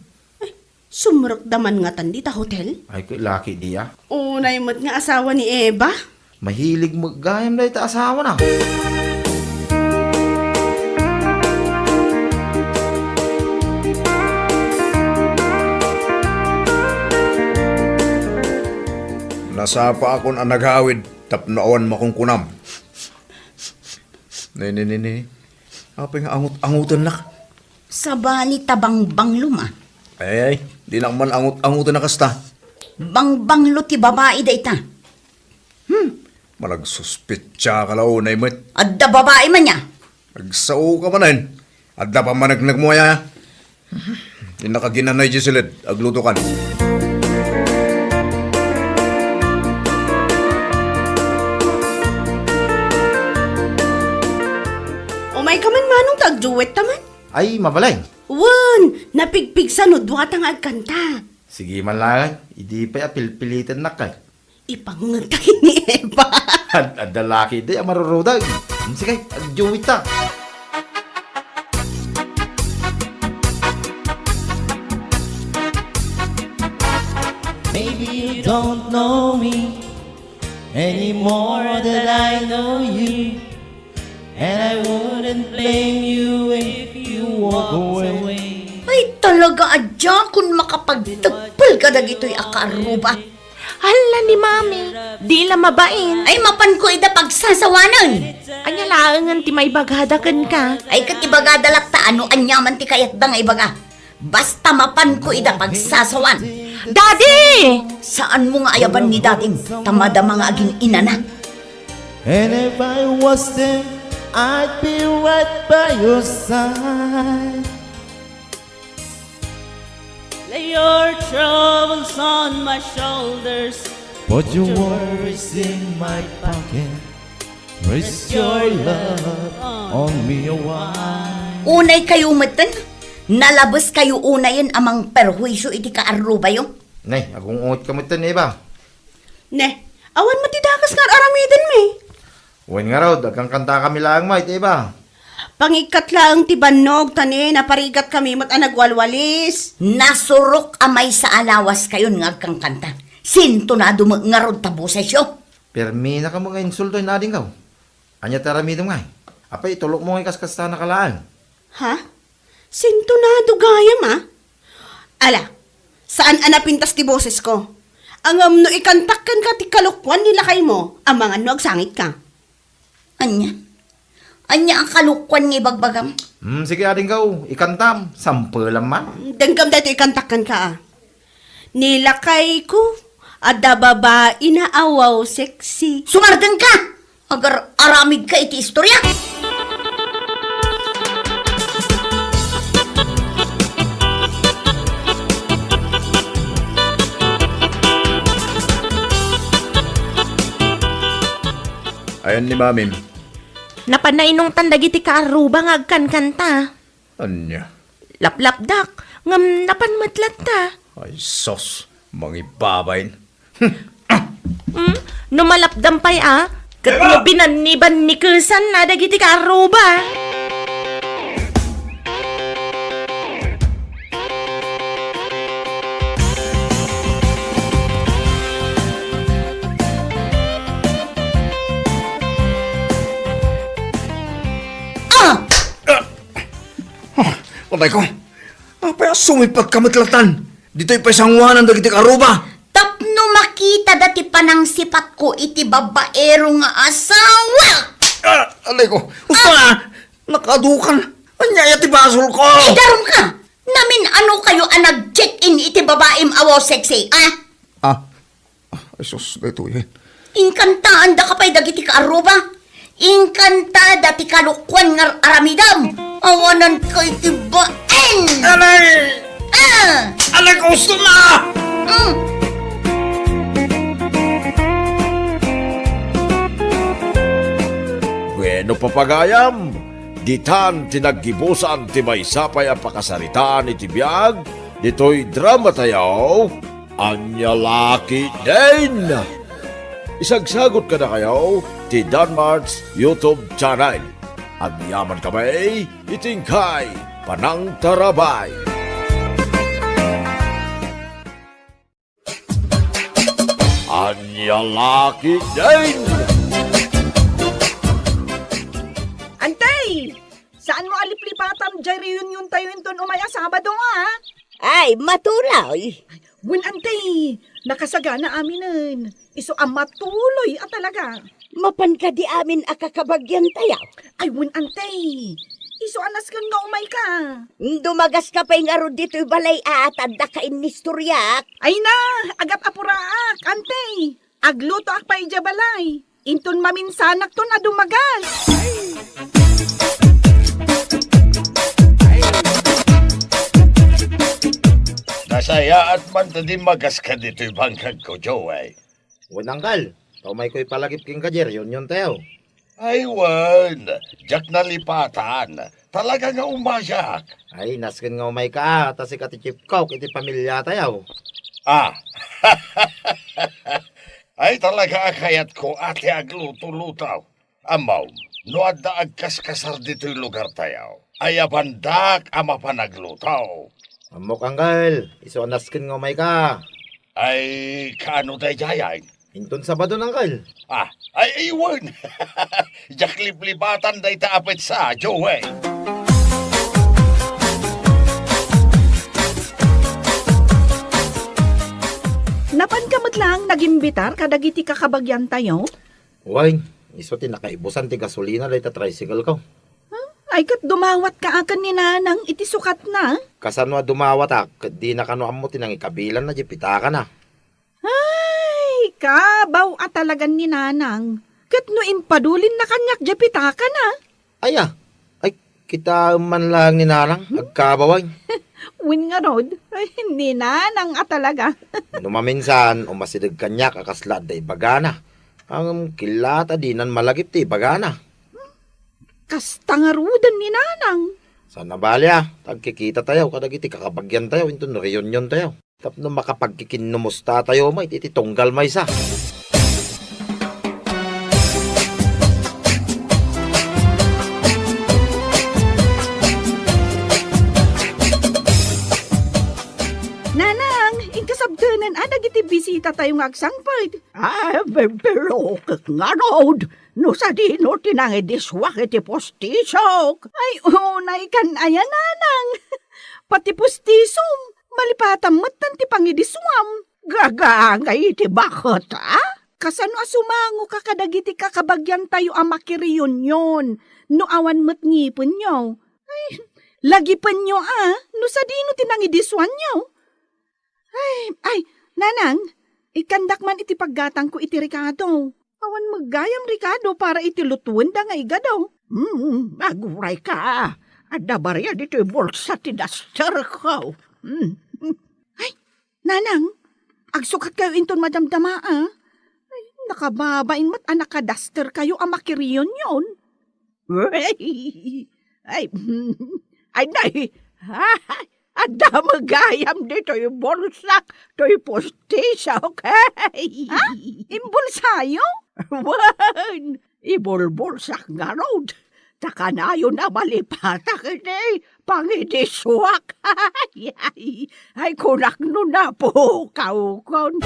G: Sumrok daman nga tan dita hotel.
A: Ay, kay laki diya.
G: Unay mo't nga asawa ni Eva.
A: Mahilig maggayam na ita asawa na. Nasapa akon ang naghawid, tapnoon makungkunam. Ni. Apa nga angutan na.
B: Sa bali tabang luma.
A: Ay, di na man angutan na kasta.
B: Bangbanglo ti babae da ita.
A: Malagsuspitsa ka launay mo.
B: Adda babae man niya.
A: Nagsao ka manan. Adda pa man nagmuyaya. Di nakaginanay di silid. Agluto kan.
G: Umay ka man manong tagduwet taman.
A: Ay, mabalay.
G: Wan, napigpig sa nudwatang agkanta.
A: Sige man lang. Hindi pa pilpilitan na kay.
G: Ipangagtakin ni Eva.
A: At dalaki di ang marurudag. Sige, agjuwit ta.
F: Maybe you don't know me any more than I know you, and I wouldn't blame you if you walked away.
B: Ay talaga adya kung makapagtagpal ka dagito'y akaruba.
H: Hala ni mami, di la mabain.
B: Ay mapan ko ida pagsasawanan.
H: Anya laangan ti may bagadakan ka.
B: Ay katibaga dalakta ano anyaman ti kayat da nga ibaga. Basta mapan ko ida pagsasawan.
H: Daddy!
B: Saan mo nga ayaban ni dating tamada mga aging ina na?
F: And if I was there, I'd be right by your side. Lay your troubles on my shoulders, put your worries in my pocket. Rest your love on me a while.
B: Unay kayo matan? Nalabas kayo unayin amang perhuisyo iti kaaruba yung?
A: Nay, akong ungot ka mo ito, Eva.
G: Ne, awan matidakas nga aramidin me.
A: Uwan nga raw, dagang kanta kami lang, mate, Eva.
G: Pangikat lang ti banog tani, naparigat kami mat nagwalwalis.
B: Nasurok amay sa alawas kayo nga kang kanta. Sinto na dumangarod tabusay siyo.
A: Permi na ka mga insulto na din ka. Anya taramidom nga. Apay, tulok mo nga kaskasta na kalaan.
G: Ha? Sintonado gayam ah. Ala, saan anapintas ti boses ko? Ang no ikantakkan ka ti kalukwan nila kay mo, ang mga no agsangit ka.
B: Anya? Anya ang kalukwan ni bagbagam?
A: Sige ading ka, ikantam. Sample man.
G: Danggam dito ikantakkan ka ah. Nilakay ko, ada babae na awaw sexy.
B: Sumargan ka! Agar aramid ka iti istorya.
A: Ayan ni Mamim.
H: Napanainong tandagiti kaaruba nga agkan kanta.
A: Anya?
H: Laplapdak, ngam napanmatlat ta.
A: Ay, sos. Mangibabayin.
H: Numalapdampay ah. Kat mo binaniban ni Kusan na dagiti kaaruba.
A: Patay ko. Apay, sumipag kamatlatan. Dito'y paisangwanan dagiti karuba.
B: Tapno makita dati panang sipat ko iti babaero nga asawa.
A: Alay ko. Usta na. Nakadukan. Anya ti basol ko.
B: Darum ka! Namin ano kayo ang nag-check-in iti babaem awaw sexy, ah?
A: Ay, sus. Dito yan.
B: Inkantaan da kapay dagiti kaaruba. Inkantada ti kalukwan nga aramidam. Awanan ko iti baen.
A: Alay! Alay ko, gusto na!
I: Bueno papagayam, ditan tinaggibusan ti may sapay ang pakasaritaan iti biyag, dito'y drama tayaw, anya laki din. Isagsagot ka na kayaw, ti Danmarts YouTube channel. Agyaman kami, itingkay, panang tarabay. Anyalaki din!
J: Antay! Saan mo aliplipatan dyan reunion tayo inton umaya Sabado ha?
B: Ay, matulay.
J: Win antay, nakasagana aminan. Iso ang matuloy at talaga.
B: Mapan ka di amin akakabagyan tayo.
J: Ay win antay, iso anas kan nga umay ka.
B: Dumagas ka pa'y nga ro dito'y balay at adda ka inistoryak.
J: Ay na, agap apuraak, antay. Agluto ak pa'y jabalay. Inton maminsanak to na dumagas.
C: Nasaya at man tadi magas ka dito'y bangkag ko, Joey.
E: Unanggal, may ko'y palagip king kajer, yun tayo.
C: Ay, wan. Jak na lipatan. Talaga nga umayak.
E: Ay, naskin nga umay ka, tas ikati chip coke, iti pamilya tayo.
C: Ah. Ay, talaga akayat ko ate agluto-lutaw. Amaw, no adda agkaskasar dito'y lugar tayo. Ay, abandak ama panaglutaw.
E: Amok anggal, iso naskin nga umay ka.
C: Ay, kaano tayo jayay?
E: Inton Sabado nanggal.
C: Ah, ay iwan. Jak liplipatan day taapit sa, Joey.
J: Napan ka lang nagimbitar kadagiti kakabagyan tayo?
E: Uway, iso tinakaibusan ti gasolina day ta tricycle ko.
J: Ay kat dumawat ka akan ni nanang iti sukat na.
E: Kasanwa dumawat di na kano amo tinang ikabilan na di pitaka na.
J: Ay, kabaw at talagan ni nanang. Kat no impadulin na kanyak japita ka na.
E: Ay kita man lang ni nanang, agkabaway.
J: Win nga rod, ay ni nanang at talaga.
E: Numaminsan, umasidag kanyak akasla day bagana. Ang kilata dinan malagip ti bagana.
J: Kastangarudan ni nanang.
E: Sana balya, tagkikita tayo, kadagiti kakabagyan tayo, into reunion tayo. Tapno makapagkikinumusta tayo, may tititunggal may sa.
J: Nanang, inkasabdanan adagiti bisita tayo nga agsangpad.
B: Pero nga rod, no sa dino tinang idiswak iti postisok.
J: Ay, unay kan ayan nanang. Pati pustisom, malipatam matan ti pangidiswam.
B: Gagangay iti bakot,
J: Kasano asumango ka kadagiti kakabagyan tayo ang makireunion. No awan mo't ngipon nyo. Ay, lagipan nyo no sa dino tinang idiswan nyo. Ay, nanang, ikandak man iti paggatang ko iti Ricardo. Awan maggayam Ricardo para iti lutuan da nga igadaw.
B: Aguray ka. Adda barya dito bulsa ti duster ko.
J: Ay, nanang, agsukat kayo inton madamdama Ay, nakababain mo't anak ka duster kayo ang makiriyon yon.
B: Ay, nay. Adda magayam dito yung bulsak, to'y postisa, okay?
J: Imbulsayo?
B: Wan, ibulbulsak nga rod. Taka na yun na malipatak, pangidiswak. Ay, kunak nun na po, kaukon.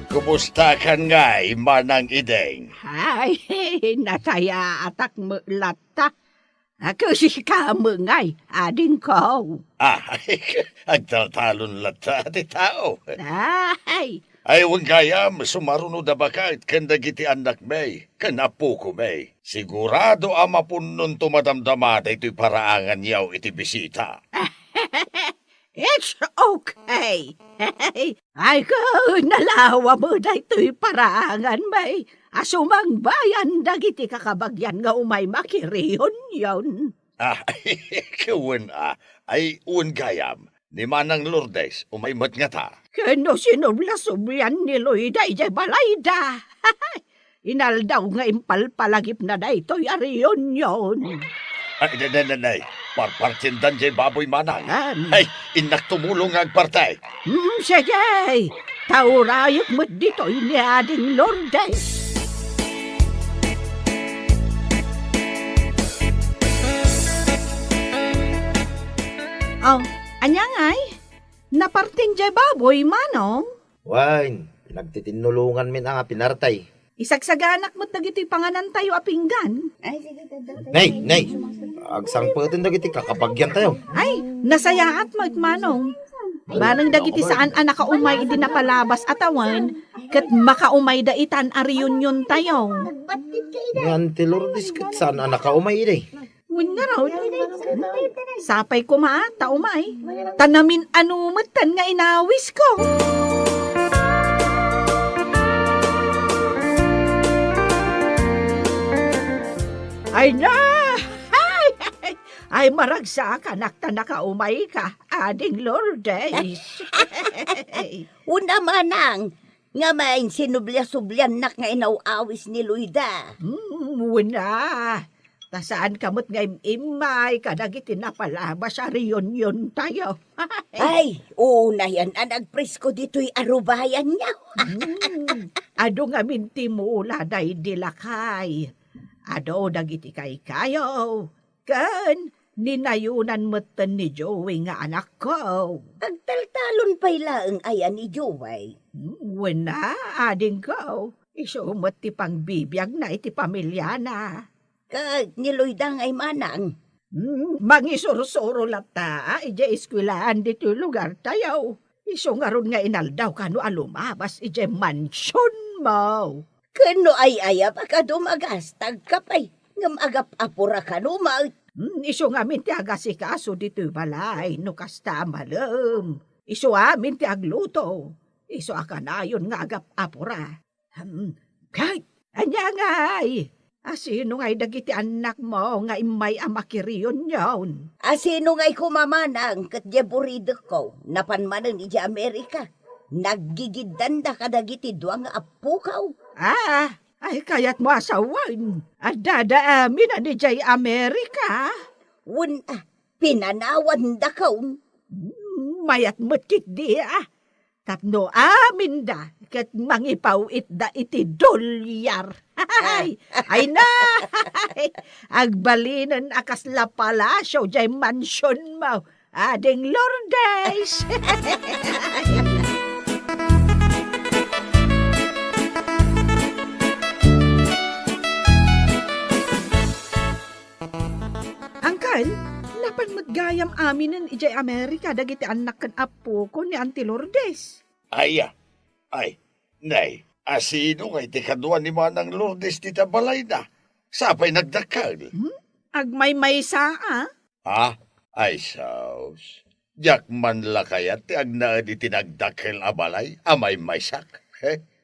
C: Kumusta kan nga, manang ideng?
B: Ay, nasaya atak mulata. Ako si kamungay, ading ko.
C: Agtatalon lata ti tao.
B: Ay,
C: Ay, wang gayam, sumarunod na bakit kandagiti anak may, kanapo ko may. Sigurado ama punon tumadamdamata ito'y paraangan yaw iti bisita.
B: it's okay. Ay ko, nalawa mo na ito'y paraangan may. Asumang bayan dagiti kakabagyan nga umay makiriyon yon.
C: Kawan ay uwan gayam. Ni Manang Lourdes, umaimat nga ta.
B: Kano sinubla-subyan ni Loida ijay balayda. Inaldaw nga impalpalagip na da ito'y ariyon yon.
C: Ay, nanay. Parpartindan jay baboy manang.
J: An.
C: Ay, inak tumulong ang partay.
J: Sige, taurayok mo dito ni Ading Lourdes. Oh, anyangay? Napartin jay baboy manong?
E: Wine, nagtitinulungan min ang pinartay.
J: Isagsaganak mo't dagito'y panganan tayo apinggan.
E: Nay, agsang putin dagiti kakapagyan tayo.
J: Ay, nasayaat mo manong. Barang dagiti saan ang nakaumay idi napalabas atawan, kat makaumay da itan a reunion tayo.
E: Ni Auntie Lourdes kat saan ang nakaumay iday.
J: Wala raw. Sapay ko taumay. Tanamin anumatan nga inawis ko. Ay na! Ay maragsa ka, nakta nakaumay ka, Ading Lourdes.
B: Una manang, nga may sinublia-sublian nak nga inawawis ni Luida.
J: Wala. Tasaan kamot nga imay, kadagiti napalabas sa reunion tayo.
B: Ay, una yan, ang nagpresko dito'y arubayan niya.
J: Ado nga minti mula day dilakay. Ado dagiti kay kayo. Kan, ninayunan moten ni Joey nga anak ko.
B: Agtaltalon pa'y laang ayan ni Joey.
J: Wala, ading ko. Isumot ti pang bibiyag na iti pamilya na.
B: Kag niluydang ay manang.
J: Mangisurusuro lata, ije eskwilaan dito lugar tayo. Iso nga ron nga inaldaw kano alumabas ije mansyon mo.
B: Kano ay ayap ka dumagastag ka pa'y. Ngam agap-apura ka numaut.
J: Iso nga min ti agasikaso dito balay, no kasta malam. Iso amin ti agluto. Iso akanayon nga agap-apura. Kay, anya nga'y. Asino nga'y dagiti anak mo nga imay amakiriyon yon?
B: Asino nga'y kumamanang kat jeburido ko, napanmanan iji Amerika. Naggigidanda ka dagiti duwang nga apukaw.
J: Ay kayat mo asawan. At dadaamin na ni Jay Amerika.
B: Pinanawan da kaun.
J: Mayat mo't di Tapno amin da. Kat mangipawit da iti dolyar. Ay na! Agbalinan akas la palasyo Jay mansyon mo. Ading Lourdes. Angkan, napan maggayam aminan ijay Amerika dagiti anak kan apo ko ni Auntie Lourdes.
C: Ay, nay, asino nga iti kaduan ni Manang Lourdes ti tabalay na. Sapay nagdakal.
J: Agmay-may saa,
C: Ay, saus. Diyak man la kaya ti agnaan iti nagdakal abalay, amay maysak.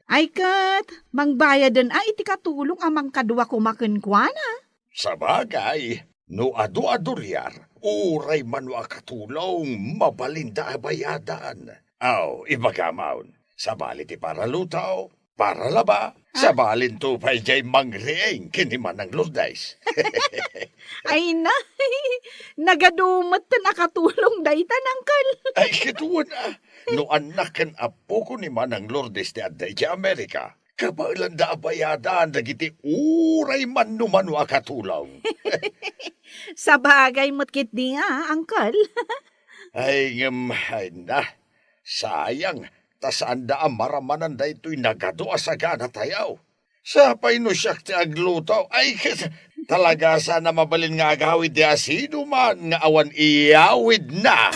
J: Ay kat, mangbayadan iti katulong amang kadwa kumakenkwana.
C: Sabagay, no adu-adulyar, uray man wa katulong, mabalinda abayadan. Ibagamaon, sabali ti para lutaw, para laba, sabalin to pa'y jay mangreeng kini Manang Lourdes.
J: Ay na, nagadumot na nakatulong daytan, Angkal.
C: Ay, kituwan no anakan apo ko ni Manang Lourdes ti adday ti Amerika, kabailan da abayadan dagiti uray man numan wa katulong.
J: Sa bagay mo't kit di nga, Angkal.
C: Ay na, sayang, tasaan da maramanan da ito'y nagadua sa gana tayaw. Sapay no siyak ti agluto, ay talaga sana mabalin nga agawid di asino man nga awan iyawid na.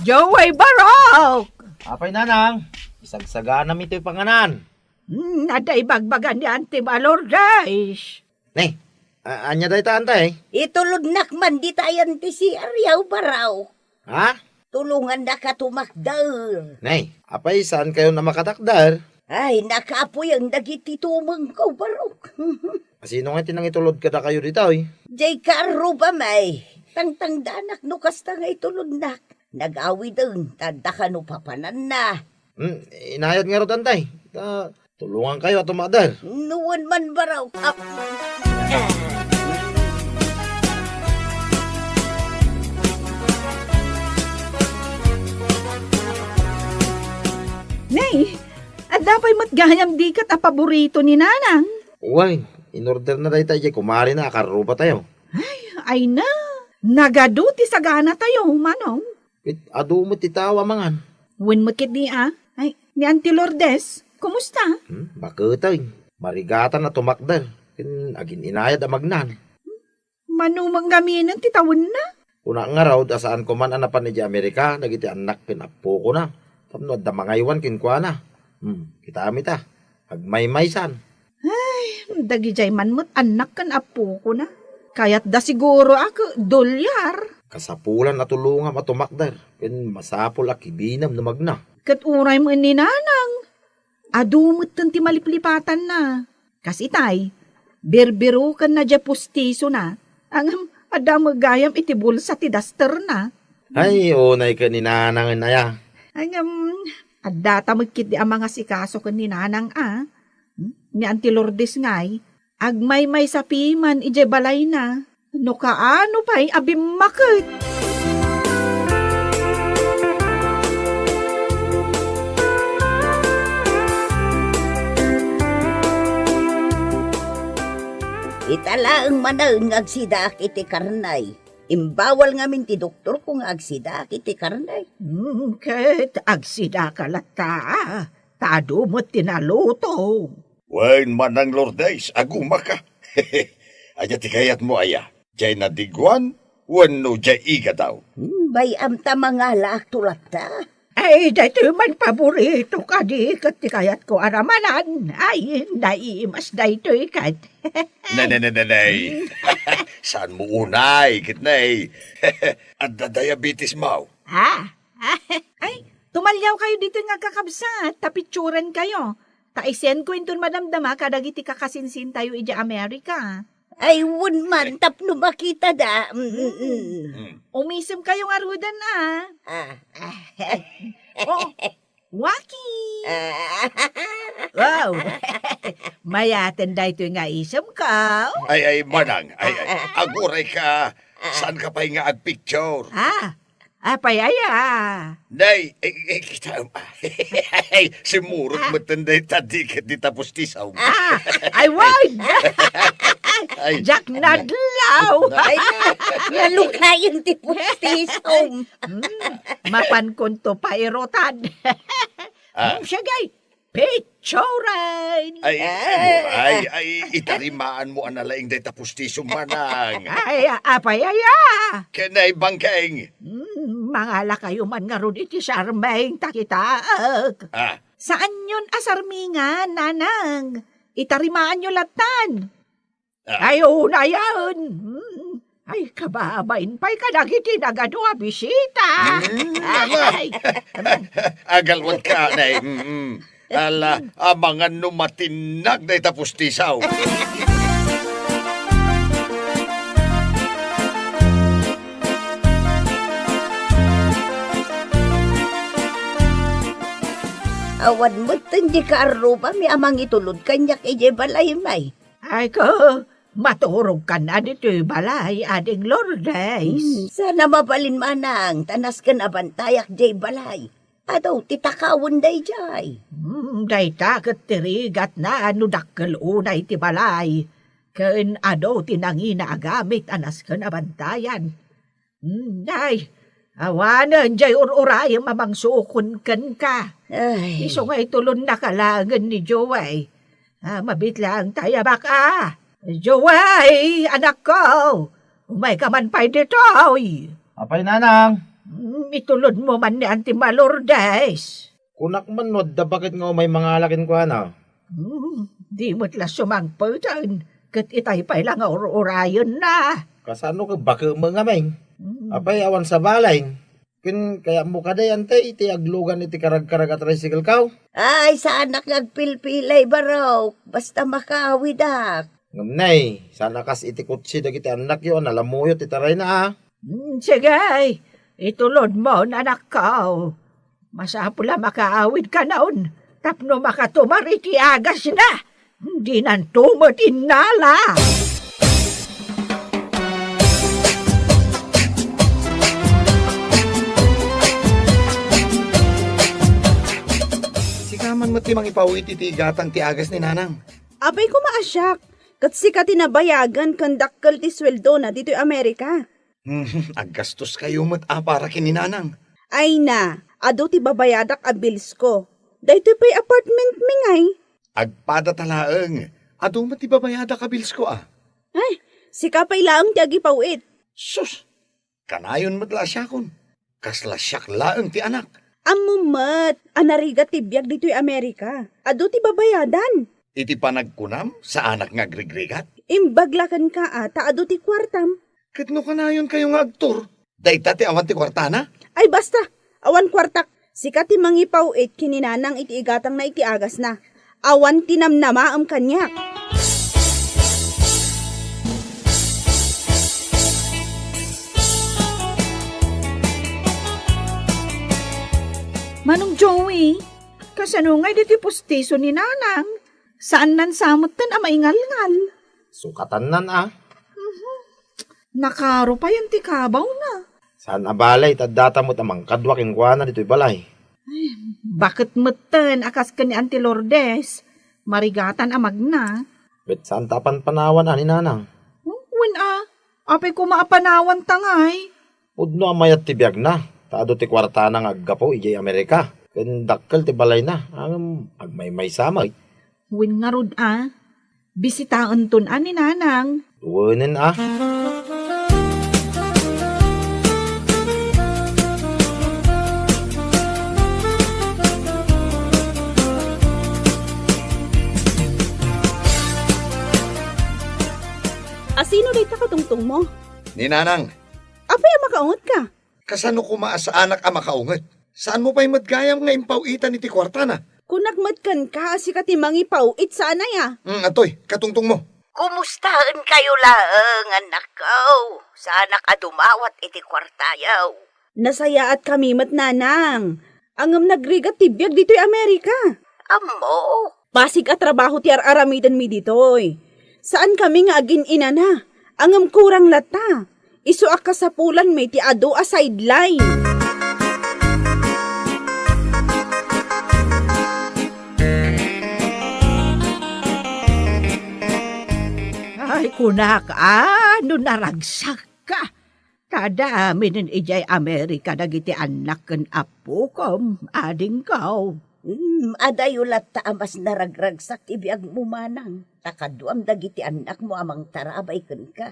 J: Joey Barok!
E: Apay nanang, isagsagana mi ito'y panganan.
J: Naday bagbagan ni Auntie Lourdes.
E: Nay, anya day taantay?
B: Ituludnak man di tayan ti si Aryaw Baraw.
E: Ha?
B: Tulungan na ka tumakdar.
E: Nay, apay saan kayo na makatakdar?
B: Ay, nakaapoy ang dagiti tumang ko, Barok.
E: Sino nga tinang itulod ka na kayo dito eh?
B: Jay karo ba may? Tangtang danak no kasta nga ituludnak. Nag-awi dun, tanda ka no papanan na.
E: Inayat nga ro tantay. Tulungan kayo at umadal.
B: Nuwan man baraw.
J: Nay, at dapat matgayam di kat a paborito ni Nanang.
E: Uway, in-order na tayo tayo. Kumari na, akarupa tayo.
J: Ay na, nagaduti sa gana tayo, manong.
E: Ado mo titawa mangan.
J: When makit ni ay, ni Auntie Lourdes, kumusta?
E: Bakit marigatan na tumakdal. Agin inayad ang magnan.
J: Manumang gaminan titawin na.
E: Una nga raw, asaan ko man anapan ni di Amerika, nagiti anak pinapo ko na. Tapno, da mangaywan kinkwa na. Kita amita. Agmay-maysan.
J: Dagi jay man mo't anak kan apo ko na. Kaya't da siguro ako dolyar.
E: Kasapulan na tulungan matumakdal. Masapol akibinam na magna.
J: Kat uray mo ni Nanang. Adumot ti maliplipatan na. Kasi tay, berbero kan na dya pustiso na. Ang adamagayam iti bulsa ti daster na.
E: Ay, unay ka ni nanang na ya.
J: Ang adata magkit di ang mga sikaso kan ni Nanang Ni Auntie Lourdes ngay, agmay-may sa piman ije balay na. No kaano pa'y abim makit.
B: Italaang manaon nga agsidak iti karnay. Imbawal ngamin ti doktor kung agsidak iti karnay.
J: Ket agsida ka lata. Tado mo tinaluto.
C: Wen manang Lourdes, aguma ka. Aya ti kayat mo aya. Jay nadigwan, wano jay iga daw.
B: Bayam ta mga laktulata.
J: Ay, dito man paborito ka di kat ti kayat ko aramanan. Ay, naimas dito ikat.
C: Nay. Saan mo unay, kitnay? Adda diabetes mo.
J: Ay, tumalyaw kayo dito nga kakabsat. Tapitsuran kayo. Taisen ko intun madamdama kadagiti kakasinsin tayo ija Amerika.
B: Ay, wun man, tapno makita da.
J: Umisim kayo nga rudan Oh, waki. Wow. Mayaten da ito nga isam ka.
C: Ay, manang. Ay, aguray ka. Saan ka pa nga agpicture?
J: Apayaya.
C: Nay, kita ay, simurot mo tanday tadi ka di tapos tisaw.
J: Ay, wag.
C: Ay,
J: Jack Nadlaw.
B: Ay, nalukayan ti pustisom.
J: Mapan kunto pa irotan. Siya gay, picturean.
C: ay, itarimaan mo analaing day tapos tisaw manang.
J: Ay, apayaya.
C: Kanay bangkeng.
J: Mangala kayo man nga ron iti sarmeng takitaag. Saan yun asarmingan, Nanang? Itarimaan nyo latan. Ay, una yan. Ay, kababain pa'y kadagiti nagadua bisita. Ay,
C: Agalwat ka, nay. Ala, abangan no matinag day tapos tisaw.
B: Awan mo di ka arupa, may amang itulod kanyak ije balay may.
J: ay ko, maturog ka na dito balay, ading Lourdes.
B: Sana mabalin manang, tanas ka na bantayak jay balay. Adaw, titakawon day jay.
J: Day takot tirigat na ano dakkel unay ti balay. Ken ado tinangina agamit anas ka na bantayan. Day, awanan jay ururay mamang sukon ken ka.
B: Ay,
J: Iso nga itulon na kalangan ni Joey. Mabitlang tayo baka. Joey, anak ko. Umay ka man pa'y dito.
E: Apay nanang.
J: Itulon mo man ni Auntie Lourdes.
E: Kunak man no, da bakit nga may mga lakin ko na?
J: Di mo't la sumangpatan. Kat itay pa'y lang urayon na.
E: Kasano ka baka mga may? Apay awan sa balay. Kaya mo kaday ante iti aglugan iti karag-karag at tricycle kaw.
B: ay, sa anak nagpilpilay baraw. Basta makawidak.
E: Ngamnay, sana kas iti kutsi dagiti anak yun, alam mo yun, titaray na
J: Sige, itulod mo, anak ko. Masapula makaawid ka naon. Tapno makatumari ti agas na. Hindi nan tumot inala.
E: Sikaman mo timang ipawit iti gatang ti agas ni nanang.
G: Abay ko maasyak. Kat sika tinabayagan kan dakkel ti sweldo na dito'y Amerika.
E: Aggastos kayo mo't para kini nanang.
G: Ay na, ado ti babayadak a bills ko. Dahito pa'y apartment mi ngay.
C: Agpada talaeng. Ado mo ti babayada ka bills ko
G: Ay, sika pa'y laang ti agipawit.
C: Sus, kanayon mo't lasyakon. Kasla syak laeng ti anak.
G: Amumat, anarigat ti biyag dito'y Amerika. Ado ti babayadan.
C: Iti panagkunam sa anak nga grigrigat.
G: Imbaglakan ka ata, ado ti kwartam.
C: Katno kanayon kayo nga agtor. Dayta ti awan ti kwartana.
G: Ay basta, awan kwartak. Sika ti mangipawit kininanang iti igatang na iti agas na. Awan tinamnama am kanya.
J: Manong Joey, kasano nga diti pustiso ni nanang? Saan nan samot tan a maingal-ngal?
E: Sukatan nan
J: Nakaro pa yan ti kabaw na.
E: Saan abalay, tadata mo't amang kadwakin kwa na dito'y balay.
J: Bakit meten akas ka ni Auntie Lourdes? Marigatan amag na.
E: Bet saan tapan panawan ni nanang?
J: Wen apay ko maapanawan tangay.
E: Udno amayat ti biyag na. Taado ti kwarta ng aggapo ijay Amerika. Kendakkel ti balay na. Agmay-may samay.
J: Wen nga rod Bisitaan ton ni nanang.
E: Duwanin
G: Asino day katungtong mo?
C: Ni nanang,
G: Apay makaungot ka?
C: kasano kuma sa anak a makaunget? Saan mo pa'y madgayam nga impawitan iti kwartana?
G: Kunagmadkan ka, sika ti mangipawit sana ya.
C: Atoy, katungtong mo.
B: Kumustahan kayo laeng, anak ko? Sana ka dumawat iti kwartayaw.
G: Nasaya at kami mat nanang. Angam nagrigat ti biyag dito'y Amerika.
B: Amo,
G: Pasig at trabaho ti aramidan mi ditoy. Saan kami nga agin ina na? Angam kurang lata. Iso ak kasapulan may ti ado a sideline.
J: Ay kunak, no naragsak ka. Kada amin ijay Amerika dagiti anak ken apo kom, ading kao.
B: adayulat ta amas naragragsak ti biag mo manang. Takaduam dagiti anak mo amang tarabay ken ka.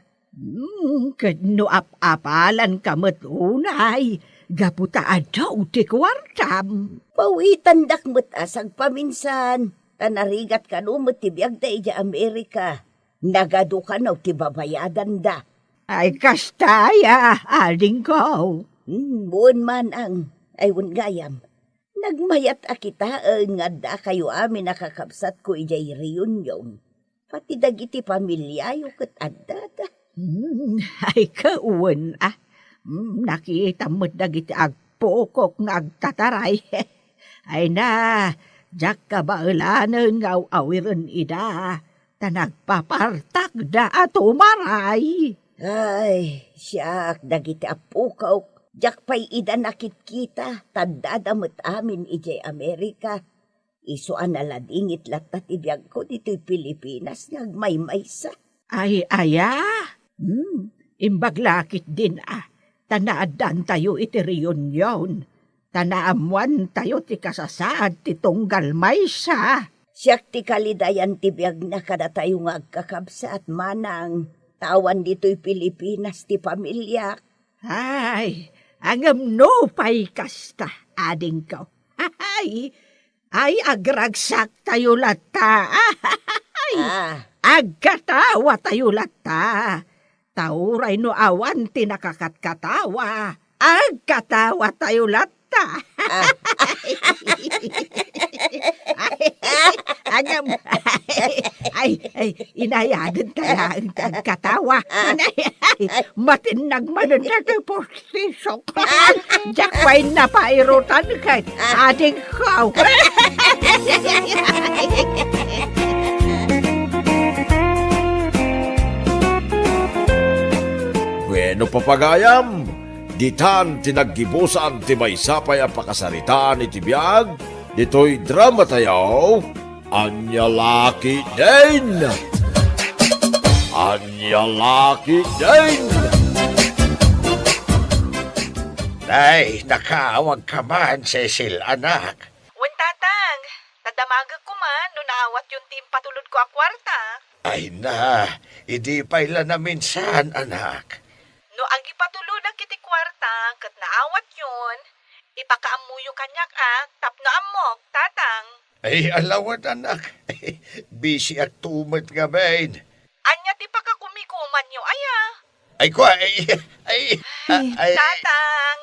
J: Kadno apalan kamet unay. Gaputa adaw ti kwartam.
B: Pawitan dakmet asag paminsan. Tanarigat ka numot ti biag da ija Amerika. Nagado ka naw ti babayadan da.
J: Ay kastaya, ading kao.
B: Buon man ang aywon gayam. Nagmayat a kita nga da kayo amin nakakabsat ko ijay reunion. Pati dagiti pamilyayo ket adda.
J: Ay kauwan nakita mo't dagiti agpokok nga agtataray. Ay na, jak ka ba ulanan nga awiran ida. Tanagpapartak da ato maray.
B: Ay, siyak dagiti apukaw. Jak pa'y ida nakit kita. Tadadamot amin ijay Amerika. Iso analadingit latta tibiyag ko dito'y Pilipinas ngagmaymaysa.
J: Ay, aya. Imbaglakit din Tanaadan tayo iti reunion. Tanaamuan tayo ti kasasaad ti tunggal maysa.
B: Siyak ti kalidayan tibiyag na kada tayo nga agkakabsa at manang. Tawan dito'y Pilipinas ti pamilya.
J: Ay, angam no pa'y kasta, ading ko. Ay, agragsak tayo lata. Agkatawa tayo lata. Tauray no awan ti nakakatkatawa. Agkatawa tayo lata. kwarta. Agam, inayagan kaya ang katawa. Matinag man na postisok. Jakway na pairutan kahit ating kaw.
I: Bueno papagayam, ditan tinaggibusan ti maysapay a pakasaritaan iti biag, dito'y drama tayaw, Anya Laki din! Anya Laki din!
C: Ay, nakaawag ka man, Cecil, anak.
K: Tatang, nadamagag ko man no naawat yung team patulod ko a kwarta.
C: Ay na, hindi pa ila na minsan, anak.
K: No agi patulod ang kiti kwarta, kat naawat yun, ipakaamuyo kanyak tapno amok, tatang.
C: Ay, alawan, anak. Busy at tumad nga, bain.
K: Anya ti pakakumikuman nyo, aya.
C: Ay,
K: Tatang,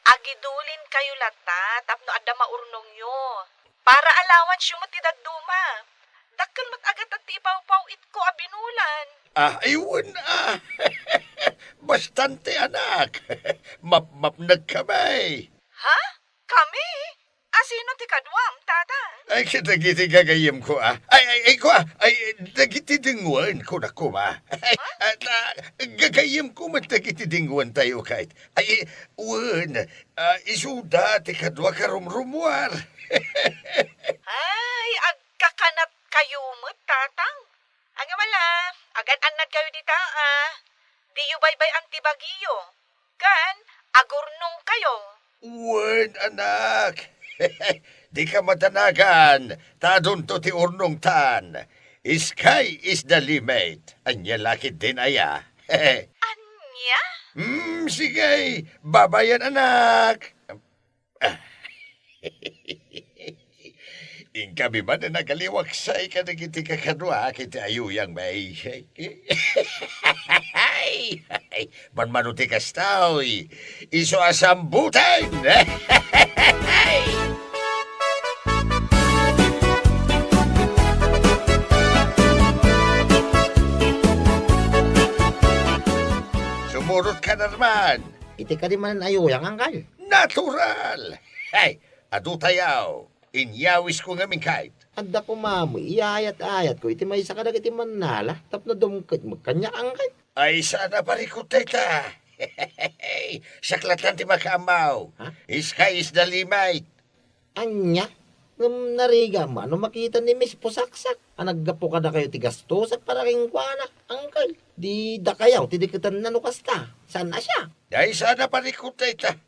K: agidulin kayo lata, tapno adda maurnong nyo. Para alawan siyo matidagduma. Dakkel mat agat at tipaw-paw itko abinulan.
C: Ayun, Bastante, anak. Map nagkamay.
K: Ha? Kami? Asino ti kadwam, tatang?
C: Ay, kitagiti gagayim ko, Ay, nagiti dingwan ko na ko, gagayim ko matagiti dingwan tayo kahit. Ay, isuda ti kadwa karumrumuar.
K: Ay, agkakanat kayo mo, tatang. Ang wala, agan-anad kayo dita, Di yu baybay antibagiyo. Kan, agurnong kayo.
C: Anak. Di ka matanagan. Tadun to ti urnong tan. Sky is the limit. Anya lakit din aya.
K: Anya?
C: Sige. Babayan, anak. Ingkami man na nagaliwaksay ka na kiti kakadwa kiti ayuyang may. Manmanuti kastaw. Iso asambutan. Sumurot ka na naman.
E: Iti ka di man ayuyang angkal.
C: Natural. Hey, adu tayaw. Inyawis ko nga kahit.
E: Anda ko mamo, iayat-ayat ko, iti may isa ka na iti manala, tapno dumkit magkanya angkal.
C: Ay, sana parikot ta. Saklatan ti makamaw.
E: Ha?
C: Sky is the limit.
E: Anya, nariga mo, ano makita ni Miss Pusaksak? Naggapo ka na kayo ti gastosak para king kuana, angkal. Di da kayaw, tidikatan na nukasta. Saan na siya?
C: Ay, sana parikot ta.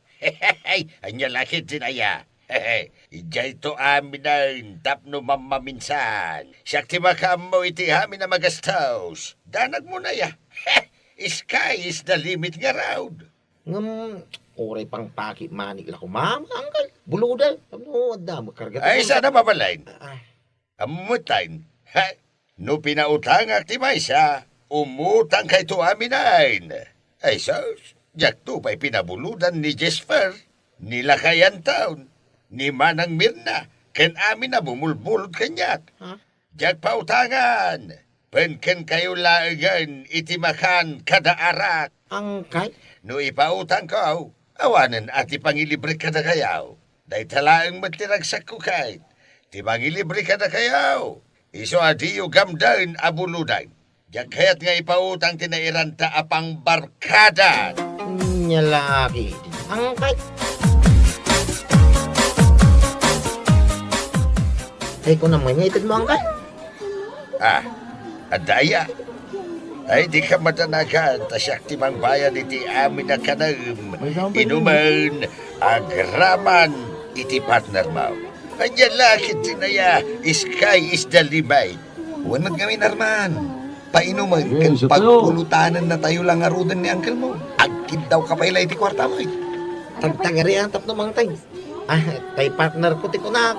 C: Anya lakit dinaya. Ijay to amin na tapno mamaminsan. Siyak ti makamaw iti amin na magastaws. Danag mo na ya. Sky is the limit nga raud.
E: Oray pang paki manik la ko, mama, angkal. Buludan. Ano, adda, makarga.
C: Ay, sana mapalain.
E: Ay,
C: Amutain. No pinautang ti maysa, umutang kay to aminain. Ay, sos, jak to pa'y pinabuludan ni Jesper. Nilakayan taon. Ni Manang Mirna, ken amin na bumulbulod kanyak.
E: Ha?
C: Jak pautangan. Penken kayo laagan itimakan kada arak.
E: angkal.
C: No ipautang ko, awanan at ipangilibre ka na kayaw. Dahil talaang matiragsak ko kahit. Ti mangilibre ka na kayaw. Iso adiyo gamdan abuludan. Jak kaya't nga ipautang tinairanta apang barkada.
E: Nyalaki. Angkal. Ay, ko naman nga itad mo, angkal.
C: Adaya. Ay, di ka matanagan. Tasyak ti mang bayan iti amin na kanam. Inuman, agraman, iti partner mo. Anya lakit tinaya, sky is the limit.
A: Huwag kami, Narman. Painuman, kan pagpulutanan na tayo lang arudan ni uncle mo. Agkid daw ka pa iti kwarta mo.
E: Tagtagari ang tapno mang tay. Tay partner ko ti kunak.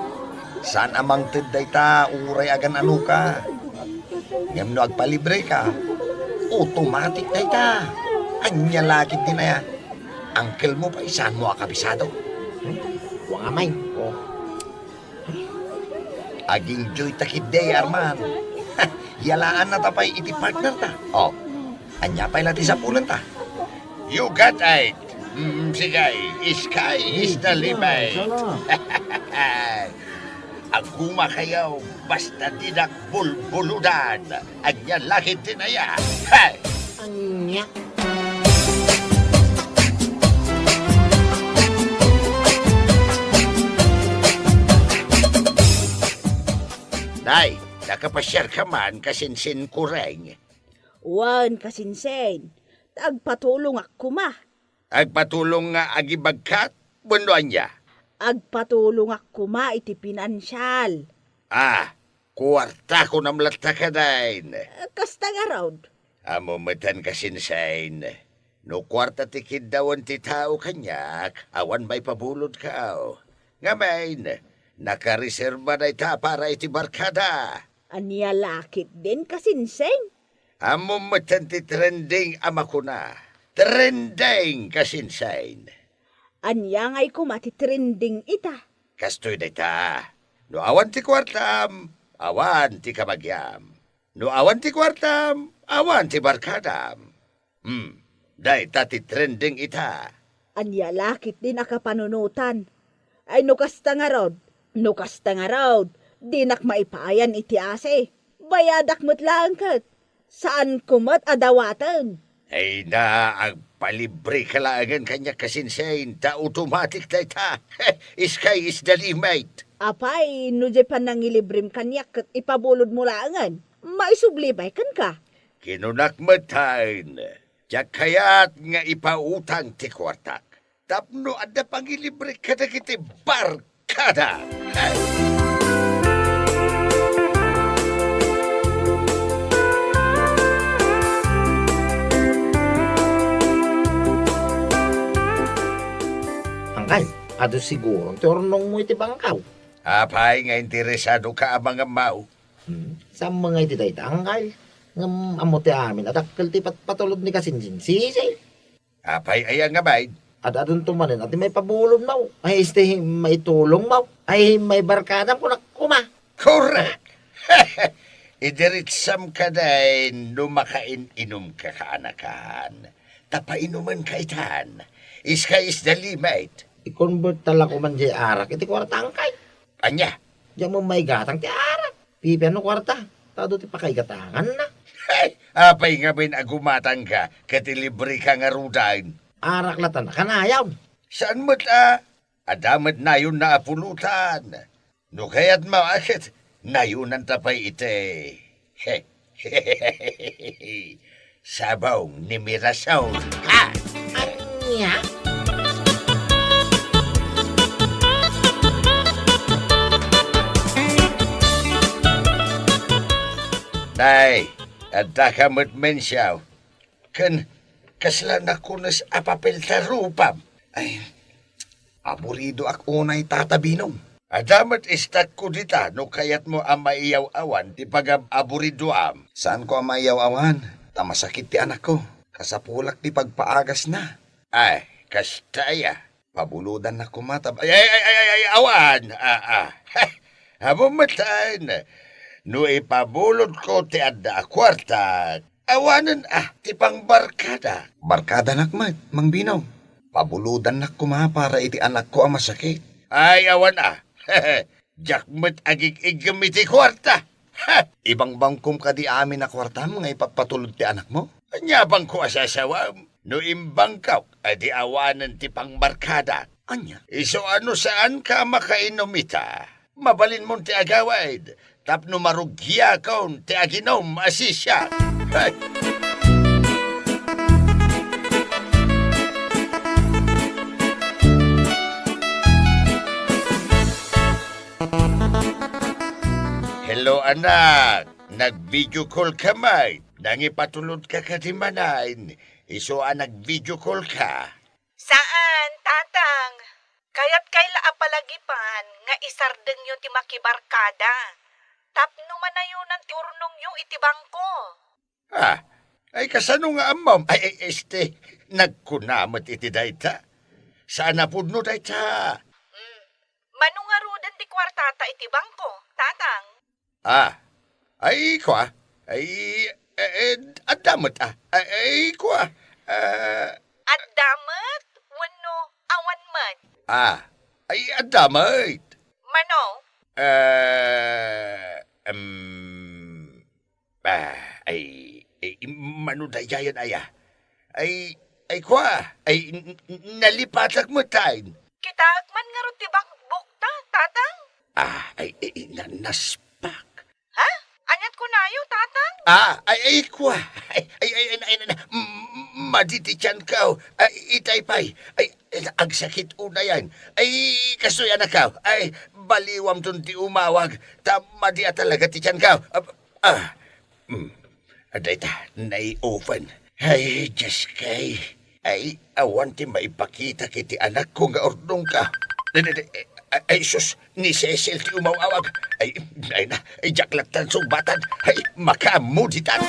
A: Saan amang tiday ta, uray agan ano ka. Ngam no agpalibre ka, automatic day ta. Anya lakit din na ya. Uncle mo pa, isaan mo akabisado.
E: Huwag amay. Oh.
A: Aging joy takid day, Arman. Yalaan na tapay iti partner ta. Oh, anya pa'y lati sa punan ta.
C: You got it. Sige, sky is the limit. Aguma kayo, basta dinak bulbuludan. Anya lakit tinaya. Hey!
E: Anya.
C: Nay, nakapasyar ka man kasinsin kureng.
J: Wan kasinsen, agpatulong ako ma.
C: Agpatulong nga agibagkat, bundoan niya.
J: Agpatulong ako ma iti pinansyal.
C: Kuwarta ko namlata ka din.
J: Kasta nga raw.
C: Amo matan kasinsin. No kwarta tikid dawan ti tao kanyak, awan may pabulod ka. Ngamain, nakareserba na ita para iti barkada.
J: Anya lakit din kasinsen.
C: Amo matan ti trending ama ko na. Trending kasinsin.
J: Anya nga'y kumati trending ita.
C: Kastoy na ita. No awan ti kwartam, awan ti kamagyam. No awan ti kwartam, awan ti barkadam. Day tati trending ita.
J: Anya lakit din akapanunutan. Ay nukasta nga raw. Nukasta nga raw. Dinak maipayan iti ase. Bayadak mo't lang kat. Saan kumat adawatan?
C: Ay na, agpalibre ka langan kanya kasinsain. Ta automatic na ita. Sky is the limit.
J: Apay, no di pa nangilibrim kanyak kat ipabulod mo langan. Maisublibay kan ka.
C: Kinunakmatan. Diyak kaya't nga ipautang ti kwartak. Tapno ada pangilibre ka na kiti barkada.
E: Angkay, ado siguro ang turnong mo iti bangkaw.
C: Apay nga interesado ka ang mga mau.
E: Sa mga iti dayta, angkay. Ngam amo ti amin, at akal ti patulod ni kasinsin. Sisay.
C: Apay ay nga bayd.
E: At adun tumanin, at may pabulod mo. Ay este may tulong mo. Ay may barkada ko na kuma.
C: Correct! Idiritsam ka din, numakain-inom ka kaanakan. Tapainuman ka itan. Sky is the limit.
E: I-convert tala ko man di arak, iti kwarta angkay.
C: Anya?
E: Diyan mo may gatang ti arak. Pipi ano kwarta? Tado ti pakaigatangan na.
C: Apay nga bin agumatang ka, katilibre ka nga rudain.
E: Arak latan, kanayaw.
C: Saan mo't adamat na yun na apulutan. No kaya't mawakit, na yun ang tapay ite. Sabaw ni Mirasol. Ha!
E: Anya?
C: Nay, adda ka mo't mensyaw. Kaslan ako nas apapel tarupam.
A: Ay, aburido ak unay tatabinom.
C: Adamat istat ko dita, no kayat mo ang maiyaw awan, ti pag-aburido am.
A: Saan ko ang mayaw awan? Tamasakit ti anak ko. Kasapulak ti pagpaagas na.
C: Ay, kastaya.
A: Pabuludan na kumatab.
C: Ay, awan. Hamumatan. No ipabulod ko ti adda kwarta. Awanan ti pangbarkada.
A: Barkada nakmat, Mang Binaw. Pabuludan na kuma para iti anak ko ang masakit.
C: Ay, awan Jakmat agig igamiti kwarta.
A: Ibang bangkom ka di amin na kwarta mga ipapatulod ti anak mo?
C: Anya bang ko asasawam? No imbangkaw, adi awanan ti pangbarkada.
A: Anya?
C: Iso ano saan ka makainomita? Mabalin mo ti agawad. Tapno marugya kaon ti aginom asisya. Hello anak, nag-video call ka may. Nangipatulod ka katimanan. Iso nag-video call ka.
K: Saan, tatang? Kaya't kaila apalagipan nga isardeng yun ti makibarkada. Tapno man na yun ang turnong yung itibangko.
C: Ay kasano nga amam? Ay, nagkunamot iti dayta. Saan na pudno dayta?
K: tata iti bangko, tatang.
C: Ay kwa. Adamot Ay kwa.
K: At damat, wano awan man.
C: Ay adamot.
K: Mano,
C: Ay manudayayan aya. Ay kwa. Ay nalipatag mo tayo.
K: kitag man nga ron ti bangkok ta, tatang.
C: Naspak.
K: Ha? Anyat ko nayo, tatang?
C: Ay kwa. Maditityan ka. Itay pay. Ang sakit una yan. Kasuyan na ka. Baliwam dun ti umawag. Madi talaga tityan ka. Aday ta, nai-open. Diyos kay. Awan ti maipakita kiti anak ko nga ordong ka. Sus, ni Cecil ti umawawag. Jaklatan sumbatan. Makamuditan.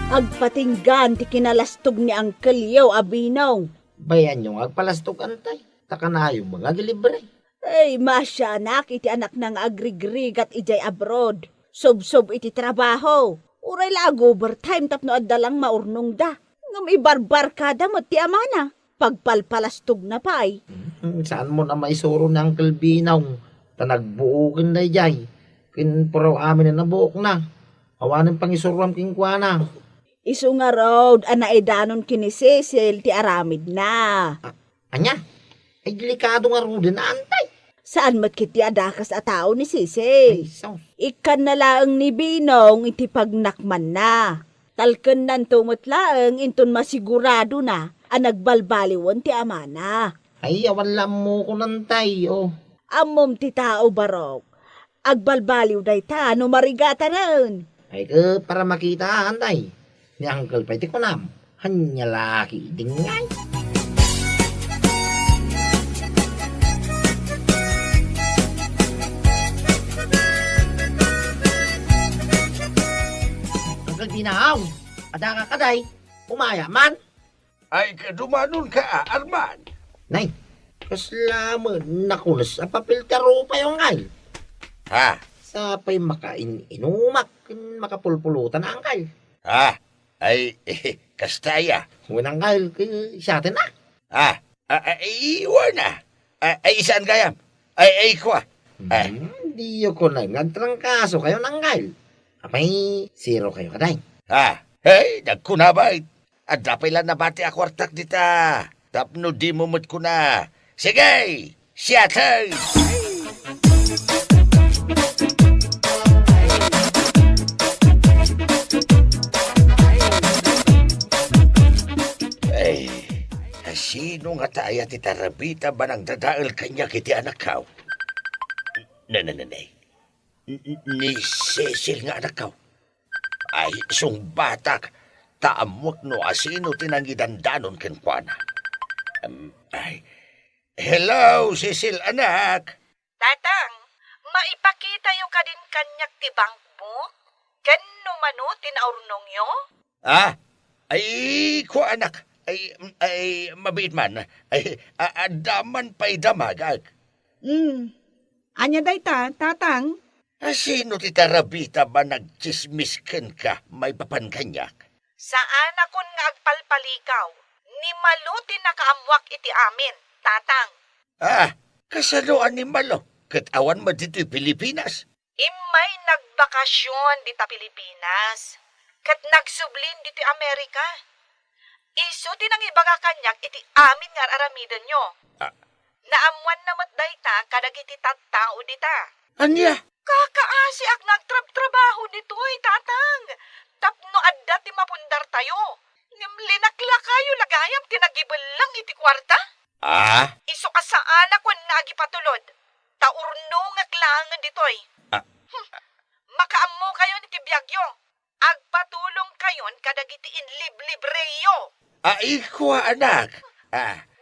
J: Agpatinggan ti kinalastog ni Uncle Yo, abinaw.
E: Bayan yung agpalastog antay. Takanayo mga gilibre.
J: Ay, masya anak, iti anak nang agrigrig at ijay abroad. Sob-sob iti trabaho. Uray lang overtime tapno addalang maurnong da. Ngam ibarbar kada mo ti amana. Pagpalpalastog na pa'y.
E: Saan mo na maisuro ng Uncle Binaw? Tanagbuukin na jay. Kinpuraw amin na nabuok na. Awanin pang isuruam kingkwana.
J: Isu nga road, anaidanon kini Cecil ti aramid na.
E: Anya? Ay delikado nga ro din antay.
J: Saan mat kiti adakas a tao ni Cecil? Ikan na laang ni Binong iti pagnakman na. Talken nan tumot laang inton masigurado na ang nagbalbaliwon ti amana.
E: Ay awan lang mo ko nantay.
J: Amom ti tao barok. Agbalbaliw day ta no marigata nun.
E: Ay para makita antay. Ni Uncle pa iti kunam. Hanya laki dingay. Uncle Binaw, ada ka kaday. Umaya man.
C: Ay kadumanon ka, Arman.
E: Nay, kaslaman nakunas ang papiltero pa yung ngay. Sa pa'y inumak, makapulpulutan ang kay.
C: Kastaya.
E: Unang kay, siya atin na.
C: Iwan na. Saan kayam? Kwa.
E: Hindi ko na nagtrangkaso kayo ng kay. Apay, zero kayo kaday.
C: Nagkunabay. At dapat lang nabati akwartak dita. Tapno di mumut ko na. Sige! Siyatay! Sino nga tayo ti tarabita ba nang dadaal kanya kiti anak kaw? Nananay. Ni Cecil nga anak kaw. Sung batak. Taamok no asino tinangidandanon kenkwana. Hello, Cecil anak.
K: Tatang, maipakita yo ka din kanyak ti bangko? Ganno mano tinaurnong yo?
C: Ko anak. Mabait man. Adaman pa'y damagag.
J: Anya day ta, tatang?
C: Sino ti tarabita ba nagchismisken ka may papankanyak?
K: Saan akon nga agpalpalikaw? Ni maluti nakaamwak iti amin, tatang.
C: Kasaluan ni Malo. Katawan mo dito Pilipinas.
K: Imay nagbakasyon dita Pilipinas. Kat nagsublin dito Amerika. Isu tinang ibaga kanyak iti amin nga aramidan nyo. Naamuan namat dayta kadag iti tattao dita.
C: Anya?
K: Kakaasi ak nagtrabaho dito'y tatang. Tapno adda ti mapundar tayo. Linakla kayo lagayam tinagibelang iti kwarta. Isu ka sa anak ko nagipatulod. Taurno nga klangan dito'y. Makaammo kayo iti biyagyo. Agpatulong kayon kadag iti inlib-libreyo.
C: Kwa anak.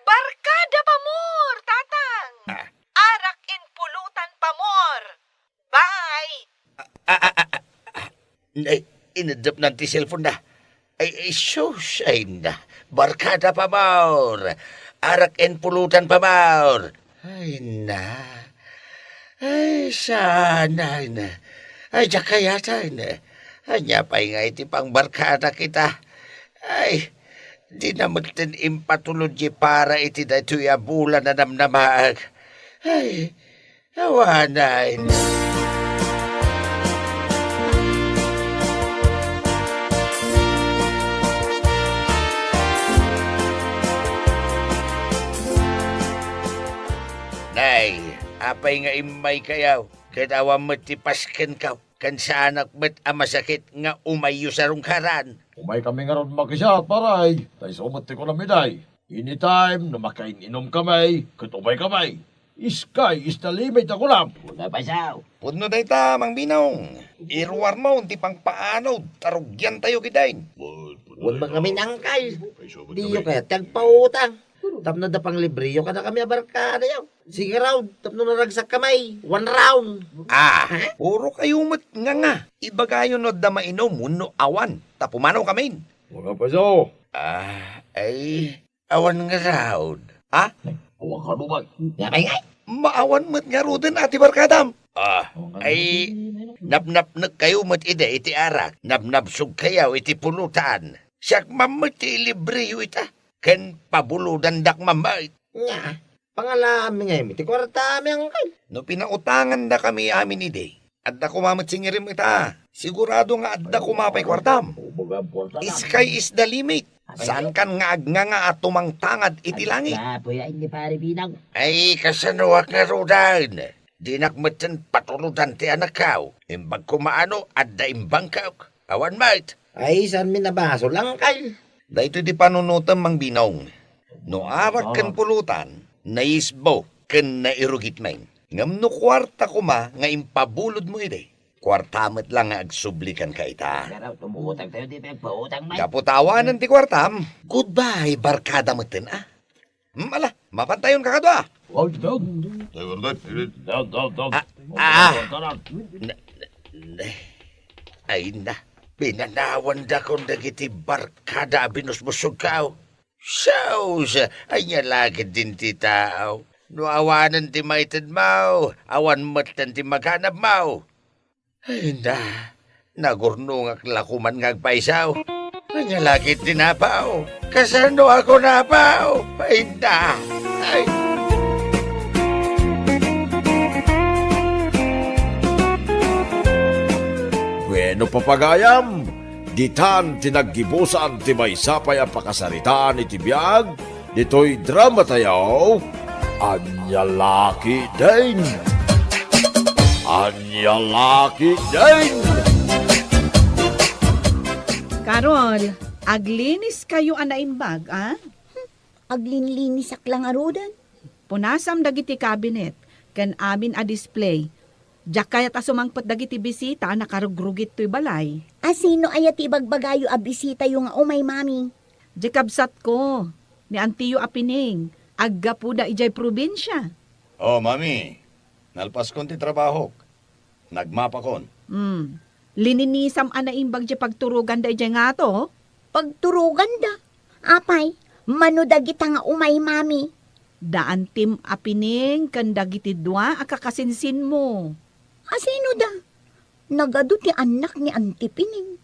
K: Barkada pamor, tatang. Arak in pulutan pamor. Bye.
C: inadap ng ti cellphone na. Ay, sus, ay na. Barkada pa, Maur. Arak en pulutan pa, Maur. Ay na. Ay, sana na. Ay, kaya na. Anya pa nga iti pang barkada kita. Ay, di na magtin impatulodji para iti da ito bulan na namnamag. Ay, awanay na. Nay, apay nga imay kayaw. Kadawa matipasken ka. Kan sa anak met masakit nga umayo sa rungkaran.
I: Umay kami nga ron makisya, paray. Tay sumati ko na miday. Anytime na makain-inom kamay, katubay kamay. Sky is the limit ako lang.
C: Puno na ita, Mang Binong. Iruwar mo, ti pang paano, tarugyan tayo kidain.
E: Huwag ba kami angkal? Di yung kaya tagpautang. Tapno da pang libriyo ka na kami abarkada yaw. Sige round, tapno na ragsak kamay. 1 round.
C: Puro kayo mat nga. Iba kayo no da mainom, muno awan. Tapumanaw kami.
I: Mga paso.
C: Ay, awan nga round.
I: Huwag ka lumay.
C: Maawan mat nga roden ati barkadam. Ay, nap kayo mat iti arak. Nap-napsog kayaw iti pulutan. Siyak mamat ti libriyo ita. Ken pabuludan dak mamait.
E: Nga, pangalami nga iti kwarta mi angkal.
C: No pinautangan da kami amin ide. Adda kumamat singirim ita. Sigurado nga adda kumapay kwartam. Sky is the limit. Saan kan nga agnganga at tumang tangad iti langit? Ay, kasanuwak nga rodan. Dinakmatan patuludan ti anakaw. Imbag kumaano, adda imbang kaw. Awan mait.
E: Ay, saan mi nabaso lang kay?
C: Dahito di panunutan Mang Binong. No awat kan pulutan, naisbo kan nairugit main. Ngam no kwarta kuma nga impabulod mo ide. Kwartamet lang nga agsublikan ka ita. Kaputawanan ti kwartam. Goodbye, barkada meten Ala, mapantayon ka kadwa. Ay na. Pinanawan da kong dagiti barkada binusbusog kao. Saus, ay niya lagi din ti tao. No awanan ti maitad mau, awan matan ti maghanap mau. Ay na, nagurnungak lakuman ngagpaisaw. Ay niya lagi tinapaw, kasano ako napaw. Ay na, ay.
I: Bueno papagayam, ditan tinaggibusan ti may sapay ang pakasaritaan iti biyag, dito'y drama tayaw, Anyalaki din! Anyalaki din!
J: Karol, aglinis kayo anaimbag,
B: Aglinlinis aklang arudan.
J: Punasam dagiti cabinet, kan amin a display. Diyak kaya ta sumangpot dagiti bisita nakarugrugit to'y balay.
B: Sino ayat ibagbagayo a bisita yung umay mami?
J: Jikabsat ko, ni Antiyo Apining, agga po da ijay probinsya.
C: Oh, mami, nalpas kon ti trabaho. Nagmapa kon.
J: Lininisam anaimbag di pagturugan da ijay nga to.
B: Pagturugan da. Apay, mano dagita nga umay mami.
J: Daan tim Apining kan dagiti dua akakasinsin mo.
B: Sino da? Nagado ti anak ni Antipining.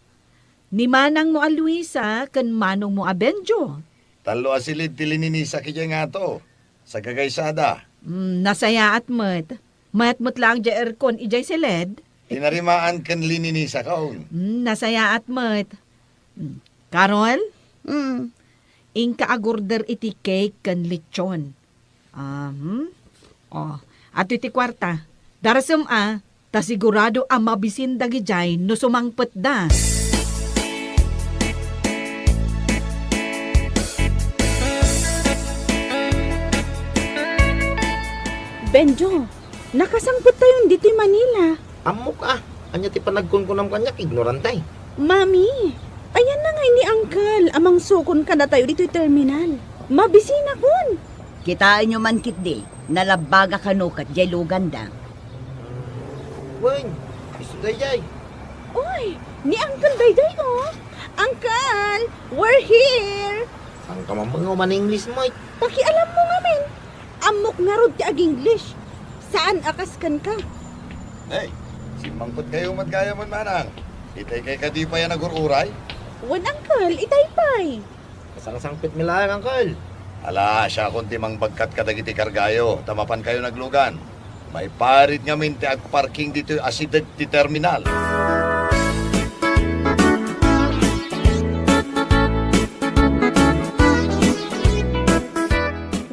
J: Ni manang mo a Luisa, kan manong mo a Benjo.
C: Talo asilid ti lininisa kaya nga to. Sa gagaysada.
J: Nasaya at mat. Mat lang di erkon ijay siled.
C: Tinarimaan kan lininisa kaon.
J: Nasaya at mat. Karol? Ingka agorder iti cake kan lechon. At iti kwarta. Darasam ta sigurado mabisin dagi jay no sumangpet da.
G: Benjo, nakasangpot tayo dito Manila.
E: Amok anya ti panagkunkunam kanyak, ignorantay.
G: Mami, ayan na nga ni Uncle, amang sukon ka na tayo dito terminal. Mabisina kun.
B: Kitaan nyo man kitdi, nalabaga kanukat jay lugan da.
E: Wen, iso day jay.
G: Oy, Ni Uncle Dayday, oh. Uncle, we're here.
E: Ang kamamang man English mo.
G: Pakialam mo nga, men. Amok nga rod ti ag-English. Saan akaskan ka?
A: Hey, simangkot kayo matgaya man manang. Itay kay kadi pa yan nagururay.
G: Wan, Uncle, itaypay.
E: Kasang-sangpit mi lang, Uncle.
A: Ala, siya kung timang bagkat kadagiti kargayo. Tamapan kayo naglugan. May parit nga min ti agparking dito asidad ti terminal.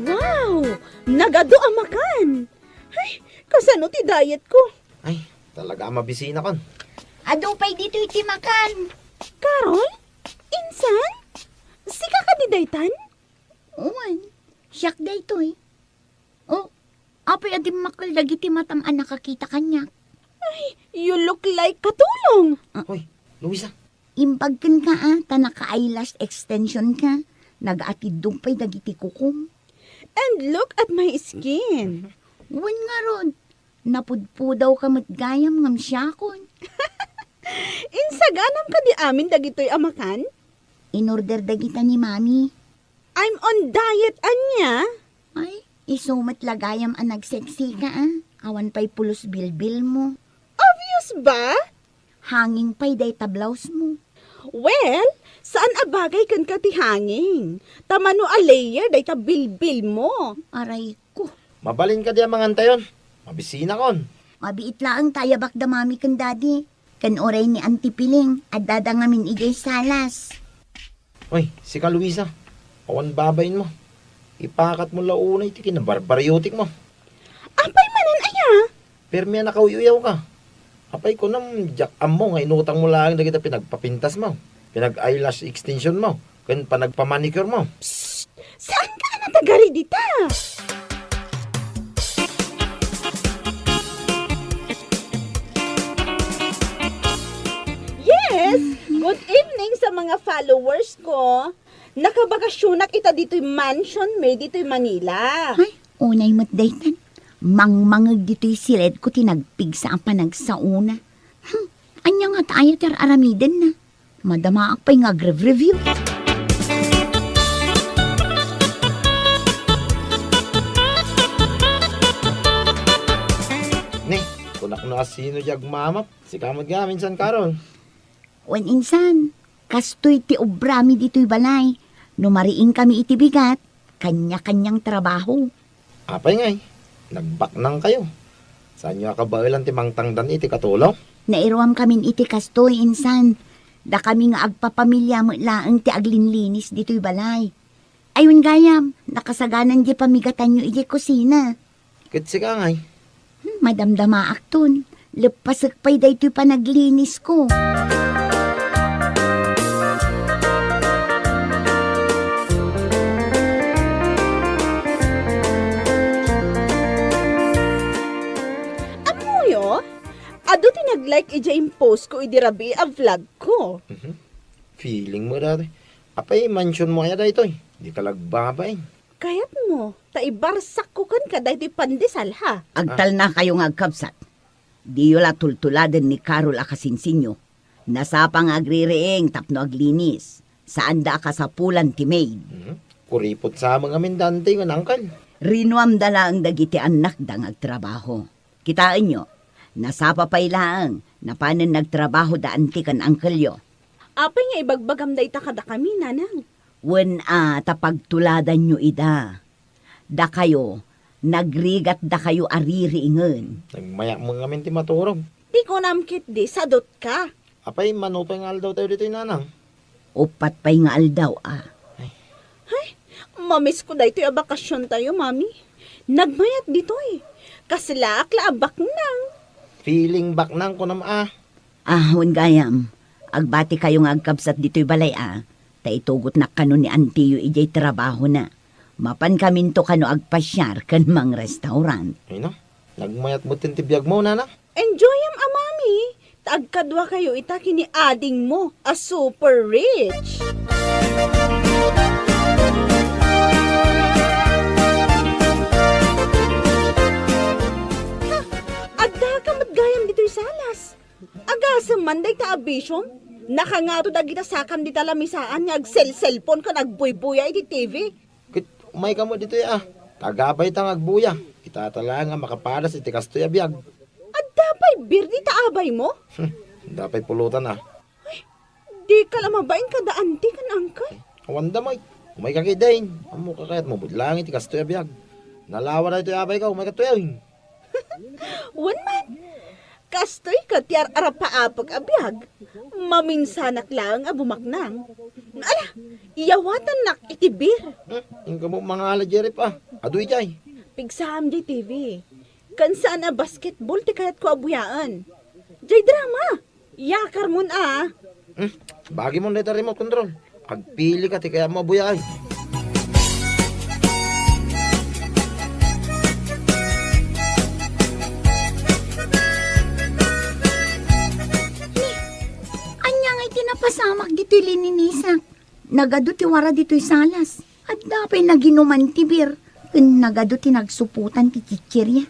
G: Wow! Nagado amakan. Ay, kasano ti diet ko?
E: Ay, talaga mabisina kon.
B: Adupay dito iti makan.
G: Carol? Insan? Sika ka di daytan?
B: Uwan, siyak da ito eh. Oh, apay adim makal dagiti matam ang nakakita kanya.
G: You look like katulong.
E: Hoy, Luisa.
B: Impagkan ka ta naka-eyelash extension ka. Nag-atid dumpay dagiti kukum.
G: And look at my skin.
B: Uwan nga ron. Napudpudaw ka matgayam ngam siyakon.
G: Insaganam ka di amin dagitoy amakan?
B: In-order dagita ni mami.
G: I'm on diet, anya.
B: Ay, isumat lagayam ang nagseksi ka Awan pa'y pulos bilbil mo.
G: Obvious ba?
B: Hanging pa'y day tablaws mo.
G: Well, saan abagay kan ka ti hanging? Tamano a layer day ta bilbil mo.
B: Aray ko.
E: Mabalin ka di ang mga antayon. Mabisina kon.
B: Mabiit laang tayabak da mami kan daddy. Kan oray ni Auntie Piling at dadangamin igay salas.
E: Hoy, si ka Luisa. Awan babayin mo. Ipakat mo launay ti kinabarbaryotik mo.
G: Apay manan aya.
E: Permi na nakauyaw ka. Apay ko nam jak mo nga inutang mo lang na kita pinagpapintas mo. Pinag-eyelash extension mo. Kan panagpamanicure mo.
G: Saan ka natagari dita? Yes! Good evening sa mga followers ko. Nakabakasyonak ita dito'y mansion may dito'y Manila.
B: Ay, unay mo't daytan. Mangmangag dito'y silid ko tinagpig sa ang panagsauna. Anya nga tayo ter aramiden na. Madamaak pa'y nga review.
E: Ni, kunak na sino jag mamap. Si kamad nga minsan karon.
B: Wen insan, kastoy ti obrami dito'y balay. Numariing kami iti bigat, kanya-kanyang trabaho.
E: Apay ngay, nagbaknang kayo. Saan nyo akabailan ti mangtangdan iti katulong?
B: Nairuam kamin iti kastoy insan. Da kami nga agpapamilya mo laang ti aglinlinis dito'y balay. Ayun gayam, nakasaganan di pamigatan nyo iti kusina.
E: Kitsi ka ngay.
B: Madamdama akton, lepasak pa'y dayto'y panaglinis ko.
G: Ado tinag-like ija yung post ko idirabi a vlog ko.
E: Feeling mo dati. Apay, mansion mo kaya dahito eh. Di ka lagbabay.
G: Kayat mo, taibarsak ko kan ka dahito pandesal ha.
B: Agtal na kayo nga agkabsat. Di yola tultuladan ni Carol akasinsinyo. Nasapa nga agrireeng tapno aglinis. Saan da ka sa pulan ti maid.
E: Kuripot sa mga mindante ng angkal.
B: Rinuam dala ang dagiti anak dang agtrabaho. Kitaan nyo, nasapa pa'y laang na panan nagtrabaho daan ti kan angkelyo.
G: Apay nga ibagbagam da ita kada kami, nanang.
B: Wen tapagtuladan nyo ida. Da kayo, nagrigat da kayo aririingan.
E: Nagmaya mo nga minti maturog.
G: Di ko namkit di, sadot ka.
E: Apay, manupay nga aldaw tayo dito yung nanang.
B: Upat pa'y nga aldaw
G: Ay, mamiss ko da ito yung bakasyon tayo, mami. Nagmayat dito eh. Kasilak abak nang.
E: Feeling back nang ko nam
B: Ahon gayam, agbati kayo nga agkabsat dito'y balay Taitugot na kano ni Antiyo ijay trabaho na. Mapan kamin to kano agpasyar kan mang restaurant.
E: Ay no, nagmayat mo tintibiyag mo, nanang.
G: Enjoy am mami. Taagkadwa kayo itaki ni ading mo, a super rich. Agda ka matgayam dito'y salas. Aga sa manday ta television? Nakangato da kita sakam di talamisaan nga cellphone ka nagbuybuya iti TV.
E: Kit, umay ka mo dito ya. Tagabay tang agbuya. Kita tala nga makapadas iti kastoy abiyag.
G: At dapay birdi taabay mo?
E: Dapay pulutan ah.
G: Di ka lamabain ka da anti kan angkay.
E: Awan damay. Umay ka kidain. Amo ka kayat mo budlang iti kastoy abiyag. Nalawa na ito abay ka, umay ka tuyawin.
G: Wan man. Kastoy ka tiyar arapaapag abiyag. Maminsanak lang abumaknang. Ala, iyawatan nak itibir.
E: Yung kamo mga ala Jerry pa. Aduy jay.
G: Pigsam jay TV. Kansan na basketball ti kayat ko abuyaan. Jay drama. Yakar mun ah.
E: Bagi mo na ito remote control. Agpili ka ti kaya mo abuyay.
B: Tinapasamak dito lininisak. Nagado ti wara dito'y salas. At dapay naginuman ti bir. Nagado ti nagsuputan ti chichirya.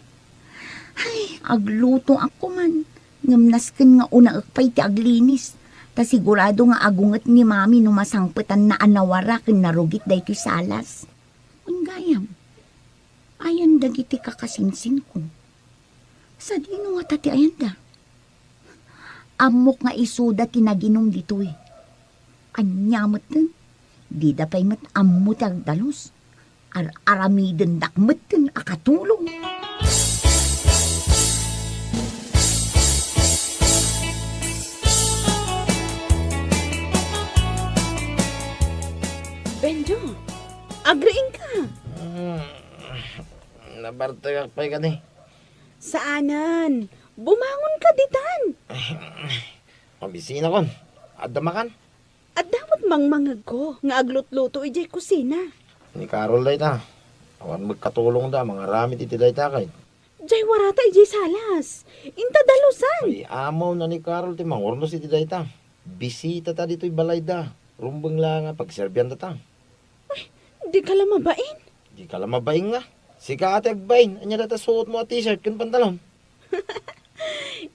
B: Ay, agluto ako man. Ngamnasken nga una akpay ti aglinis. Ta sigurado nga agunget ni mami no masangpetan na anawara ken narugit daytoy salas. Ungayam. Ayan dagiti kakasinsin ko. Sa dino nga tati ayan da. Amok nga isuda tinaginom dito eh. Anyamot din. Di da pa'y mat amot ang dalos. Aramiden dakmet din akatulong.
G: Benjo, agriin ka.
E: Nabartagak pa ka ni.
G: Saanan? Bumangon ka ditan.
E: Mabisina kon. Adda makan.
G: At dapat mangmangag ko nga aglutluto ijay kusina.
E: Ni Carol day ta. Awan magkatulong da mga rami titi day ta kay.
G: Jay warata ijay salas. Inta dalusan.
E: Ay amaw na ni Carol ti mangorno si titi day ta. Bisita ta dito'y balay da. Rumbeng lang nga pagserbyan ta ta.
G: Di ka lamabain.
E: Di ka lang mabaing nga. Si Kate agbain. Anya data suot mo a t-shirt kun pantalon.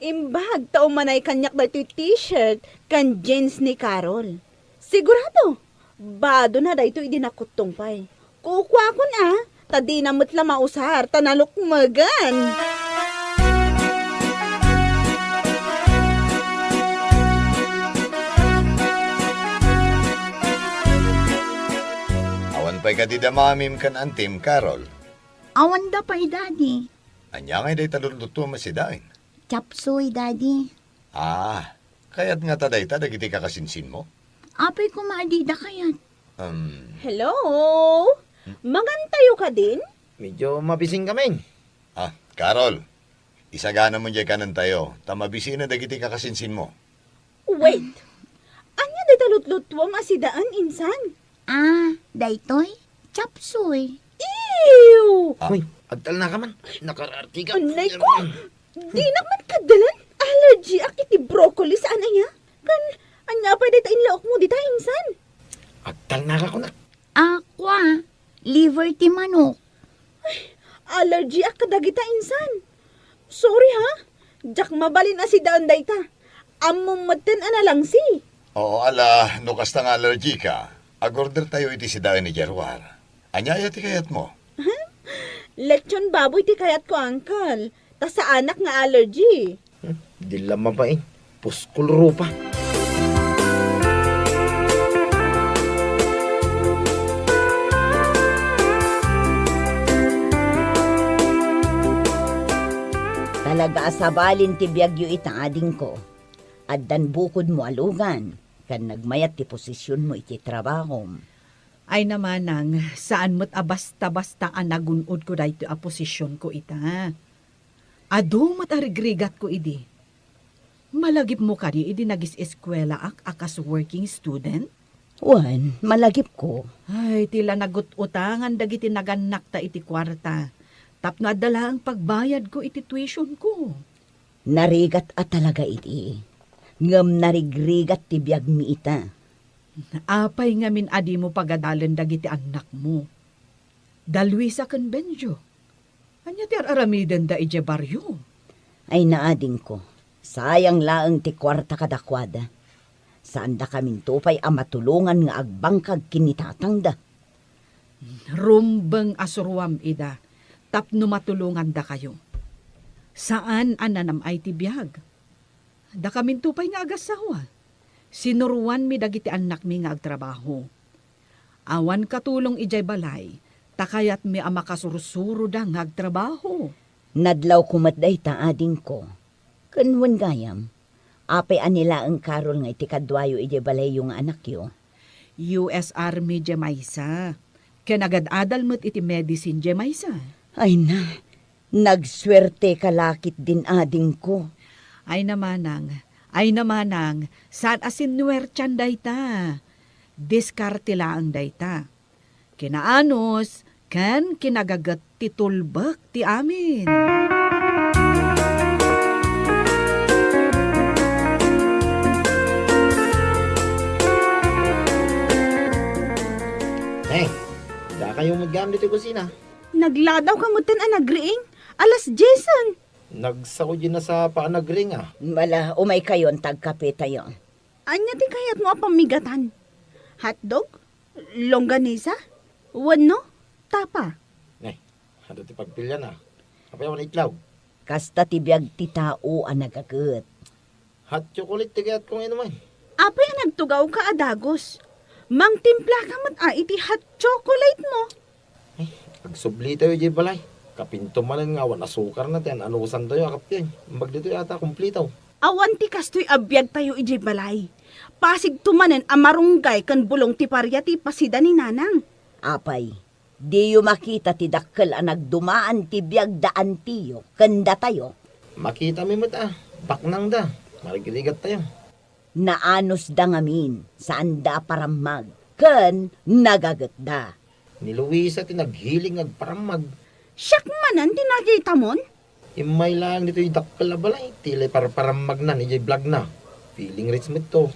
G: Imbag tao manay kanyak daytoy t-shirt kan jeans ni Carol. Sigurado, bado na daytoy dinakutong pay. Kukwa ko na, tadi namot la mausar, tanalukmagan.
A: Awan pa'y kadida mamim kan antim, Carol.
B: Awan da pa'y daddy.
A: Anya ngay day taluluto masidain.
B: Chapsoy daddy.
A: Ah, kaya't nga taday ta dagiti kakasinsin mo.
B: Apay ko maadida kayat.
G: Hello? Mangantayo ka din?
E: Medyo mabising kami.
A: Carol, isagana mo dyan kanan tayo. Tamabisi na dagiti kakasinsin mo.
G: Wait. Anya day talutlutwam asidaan insan?
B: Daytoy? Chapsoy.
G: Ew!
E: Uy, agtal na ka man. Nakararti ka.
G: Anay ko! Di naman kadalan. Allergy ak iti broccoli saan anya? Kan, anya pa dita inlaok mo dita insan?
E: Agtal na ka ko na.
B: Aqua. Liver ti manok.
G: Allergy ak kadagita insan. Sorry ha. Jak mabalin na si daan dayta. Among maten ana lang si.
A: Oo, ala, nukas tang allergy ka. Agorder tayo iti si Dain ni Jerwar. Anyaya ti kayat mo.
G: Lechon baboy ti kayat ko, uncle. Ta sa anak nga allergy.
E: Di lang mabain. Puskul rupa.
B: Talaga asabalin ti biyagyo itaading ko. Addan bukod mo alugan. Kan nagmayat ti posisyon mo iti trabaho.
J: Ay naman nang saan mo't abasta-basta ang nagunod ko dahito a posisyon ko ita. Ado mo't arigrigat ko idi. Malagip mo ka di idi nagis-eskwela akas working student?
B: Wan, malagip ko.
J: Ay, tila nagut-utangan dagiti naganak ta iti kwarta. Tapno adala ang pagbayad ko iti tuition ko.
B: Narigat at talaga iti. Ngam narigrigat ti biyag mi ita.
J: Apay nga min adi mo pagadalan dagiti anak mo. Dalwisa kan Benjo. Anya ti aramiden da ije baryo.
B: Ay naading ko. Sayang laeng ti kwarta kadakwada. Saan da kaming tupay ang matulungan nga agbangkag kinitatang da.
J: Rumbeng asurwam ida, tapno matulungan da kayo. Saan ananam ay tibiyag? Da kaming tupay nga agasawa. Sinuruan mi dagiti anak mi nga agtrabaho. Awan katulong ijay balay, takayat mi ama kasursuro da nga agtrabaho.
B: Nadlaw kumatday ta ading ko. Kanwan gayam, apay anila ang karol nga iti kadwayo iti balay yung anak yo.
J: US Army Jemaysa. Kanagad-adal mo't iti medicine Jemaysa.
B: Ay na, nagswerte kalakit din ading ko.
J: Ay namanang, saan asin nuwertyan dayta? Diskarte laang dayta. Kinaanos, kan kinagagat ti tulbak ti amin.
E: Da kayo maggamit dito kusina.
G: Nagladaw ka mo ang nagriing. Alas Jason.
E: Nagsako din na sa paanagring
B: Mala, umay kayon, tagkape tayo.
G: Anya ti kayat mo apamigatan? Hotdog? Longganisa? Wano? Tapa?
E: Ano ti pagpilya na? Kapaya mo na itlaw.
B: Kasta tibiyag ti tao ang nagagat.
E: Hot chocolate tigayat kong inuman.
G: Apay nagtugaw ka adagos. Mang timpla ka mat iti hot chocolate mo.
E: Pagsubli tayo di balay. Kapinto man nga awan asukar na tayo. Anusan tayo akap yan. Mbag dito yata kumplitaw.
G: Awan ti kastoy abiyag tayo iti balay. Pasig tumanen amarunggay kan bulong ti parya ti pasida ni nanang.
B: Apay, di yu makita ti dakkel ang nagdumaan ti biyag daan tiyo. Kanda tayo.
E: Makita mi mo baknang da. Marigiligat tayo.
B: Naanos da ngamin, saan da paramag. Ken nagagat da.
E: Ni Luisa ti naghiling agparamag.
G: Siyak manan tinakita mon?
E: Imay lang dito yung dakkel na balay. Tilay paramag na, ni vlog na. Feeling rich mo to.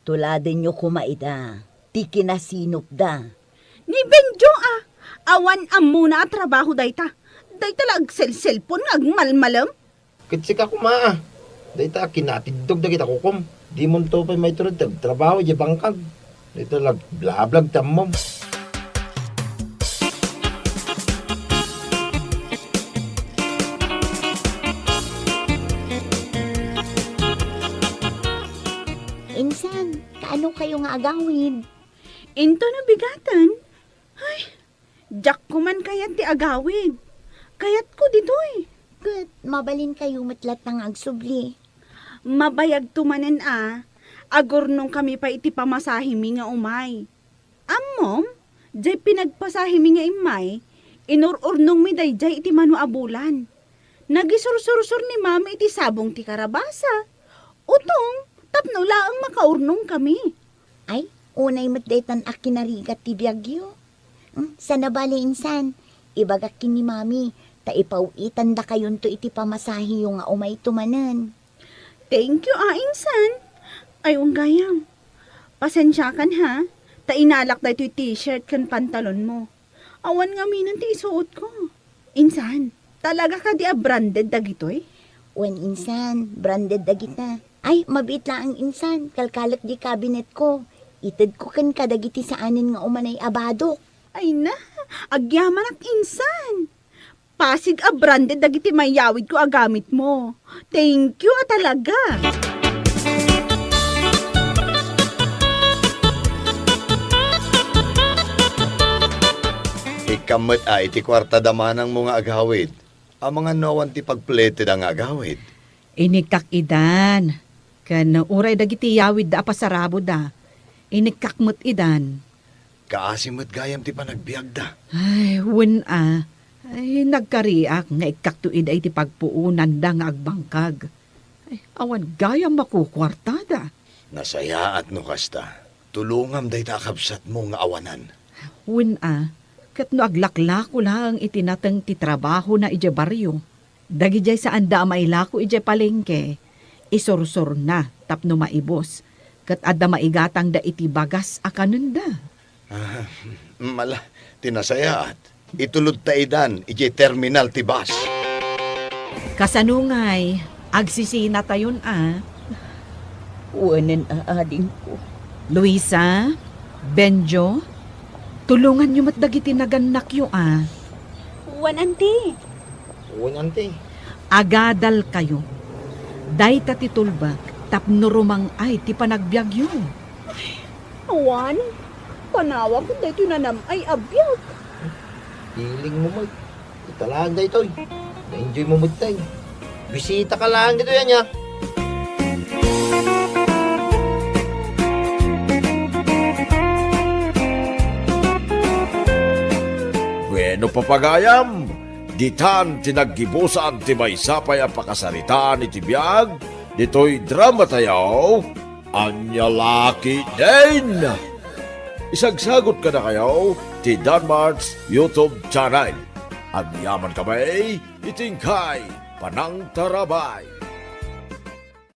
B: Tuladin nyo kumaida. Ti kinasinop da.
G: Ni Benjo awan am muna at trabaho dayta. Dayta lag cellphone agmalmalam.
E: Kitsik ako Dayta kinatidog da kita kukom. Di mo to pa may turod trabaho di bangkag. Dito lag blablag tamom.
B: Insan, kaano kayo nga agawid?
G: Into na bigatan. Ay, jak ko man kayat ti agawid. Kayat ko ditoy.
B: Good, mabalin kayo matlat ng agsubli.
G: Mabayag tumanen agor nung kami pa iti pamasahimi nga umay. Mom, jay pinagpasahimi nga imay, inururnong mi dayjay iti manu abulan. Nagisursur-sur ni mama iti sabong ti karabasa. Utong, tapno laang makaurnong kami.
B: Ay, unay matdaytan akinarigat ti biyagyo. Sa nabali insan, ibagak ni mami, taipawitan da kayon to iti pamasahi yung nga umay tumanen.
G: Thank you, insan. Ay, gayam. Pasensya kan ha. Tainalak da ito'y t-shirt kan pantalon mo. Awan nga minan ti isuot ko. Insan, talaga ka di branded dagitoy?
B: Wen insan, branded dagita. Ay, mabit lang ang insan. Kalkalak di cabinet ko. Itid ko kan kadagiti saanin nga umanay abado.
G: Ay na, agyaman ak insan. Pasig branded dagiti mayawid ko agamit mo. Thank you talaga.
A: Ikamot iti kwarta damanang mga agawid. Ang mga nawan ti pagpleted ang agawid.
J: Inikak idan. Kan uray dagiti yawid da pasarabo da. Inikak mo't idan.
A: Kaasimot gayam ti panagbiag da.
J: Ay, Ay, nagkariak nga ikaktuid ay ti pagpuunan da nga agbangkag. Ay, awan gaya makukwartada.
A: Nasaya at no kasta. Tulungam day takabsat mo nga awanan.
J: Kat no aglaklak ko lang itinatang ti trabaho na ije baryo. Dagijay sa anda mailako ije palengke. Isursur na tapno maibos. Kat adda maigatang da iti bagas akanunda.
A: Mala, tinasaya at itulod ta idan ije terminal ti bus.
J: Kasanungay, agsisina tayon
B: Wanan aading ko.
J: Luisa, Benjo, tulungan nyo matdagiti naganak yo
G: Wan, auntie.
E: Uwan, ante.
J: Agadal kayo. Day tatitulbag, tapno rumang ay ti panagbiag yo.
G: Wan, panawa ko dito nanam ay abyak.
E: Feeling mo, Mike. Italaan da ito, Na-enjoy mo mo tayo. Bisita ka lang dito yan, ya.
I: Bueno papagayam, ditan tinaggibusan ti maysapay a pakasaritaan iti biag, dito'y drama tayaw, anya laki din. Isagsagot ka na kayo ti Danmar's YouTube channel. Ang yaman kamay, itingkay, panang tarabay.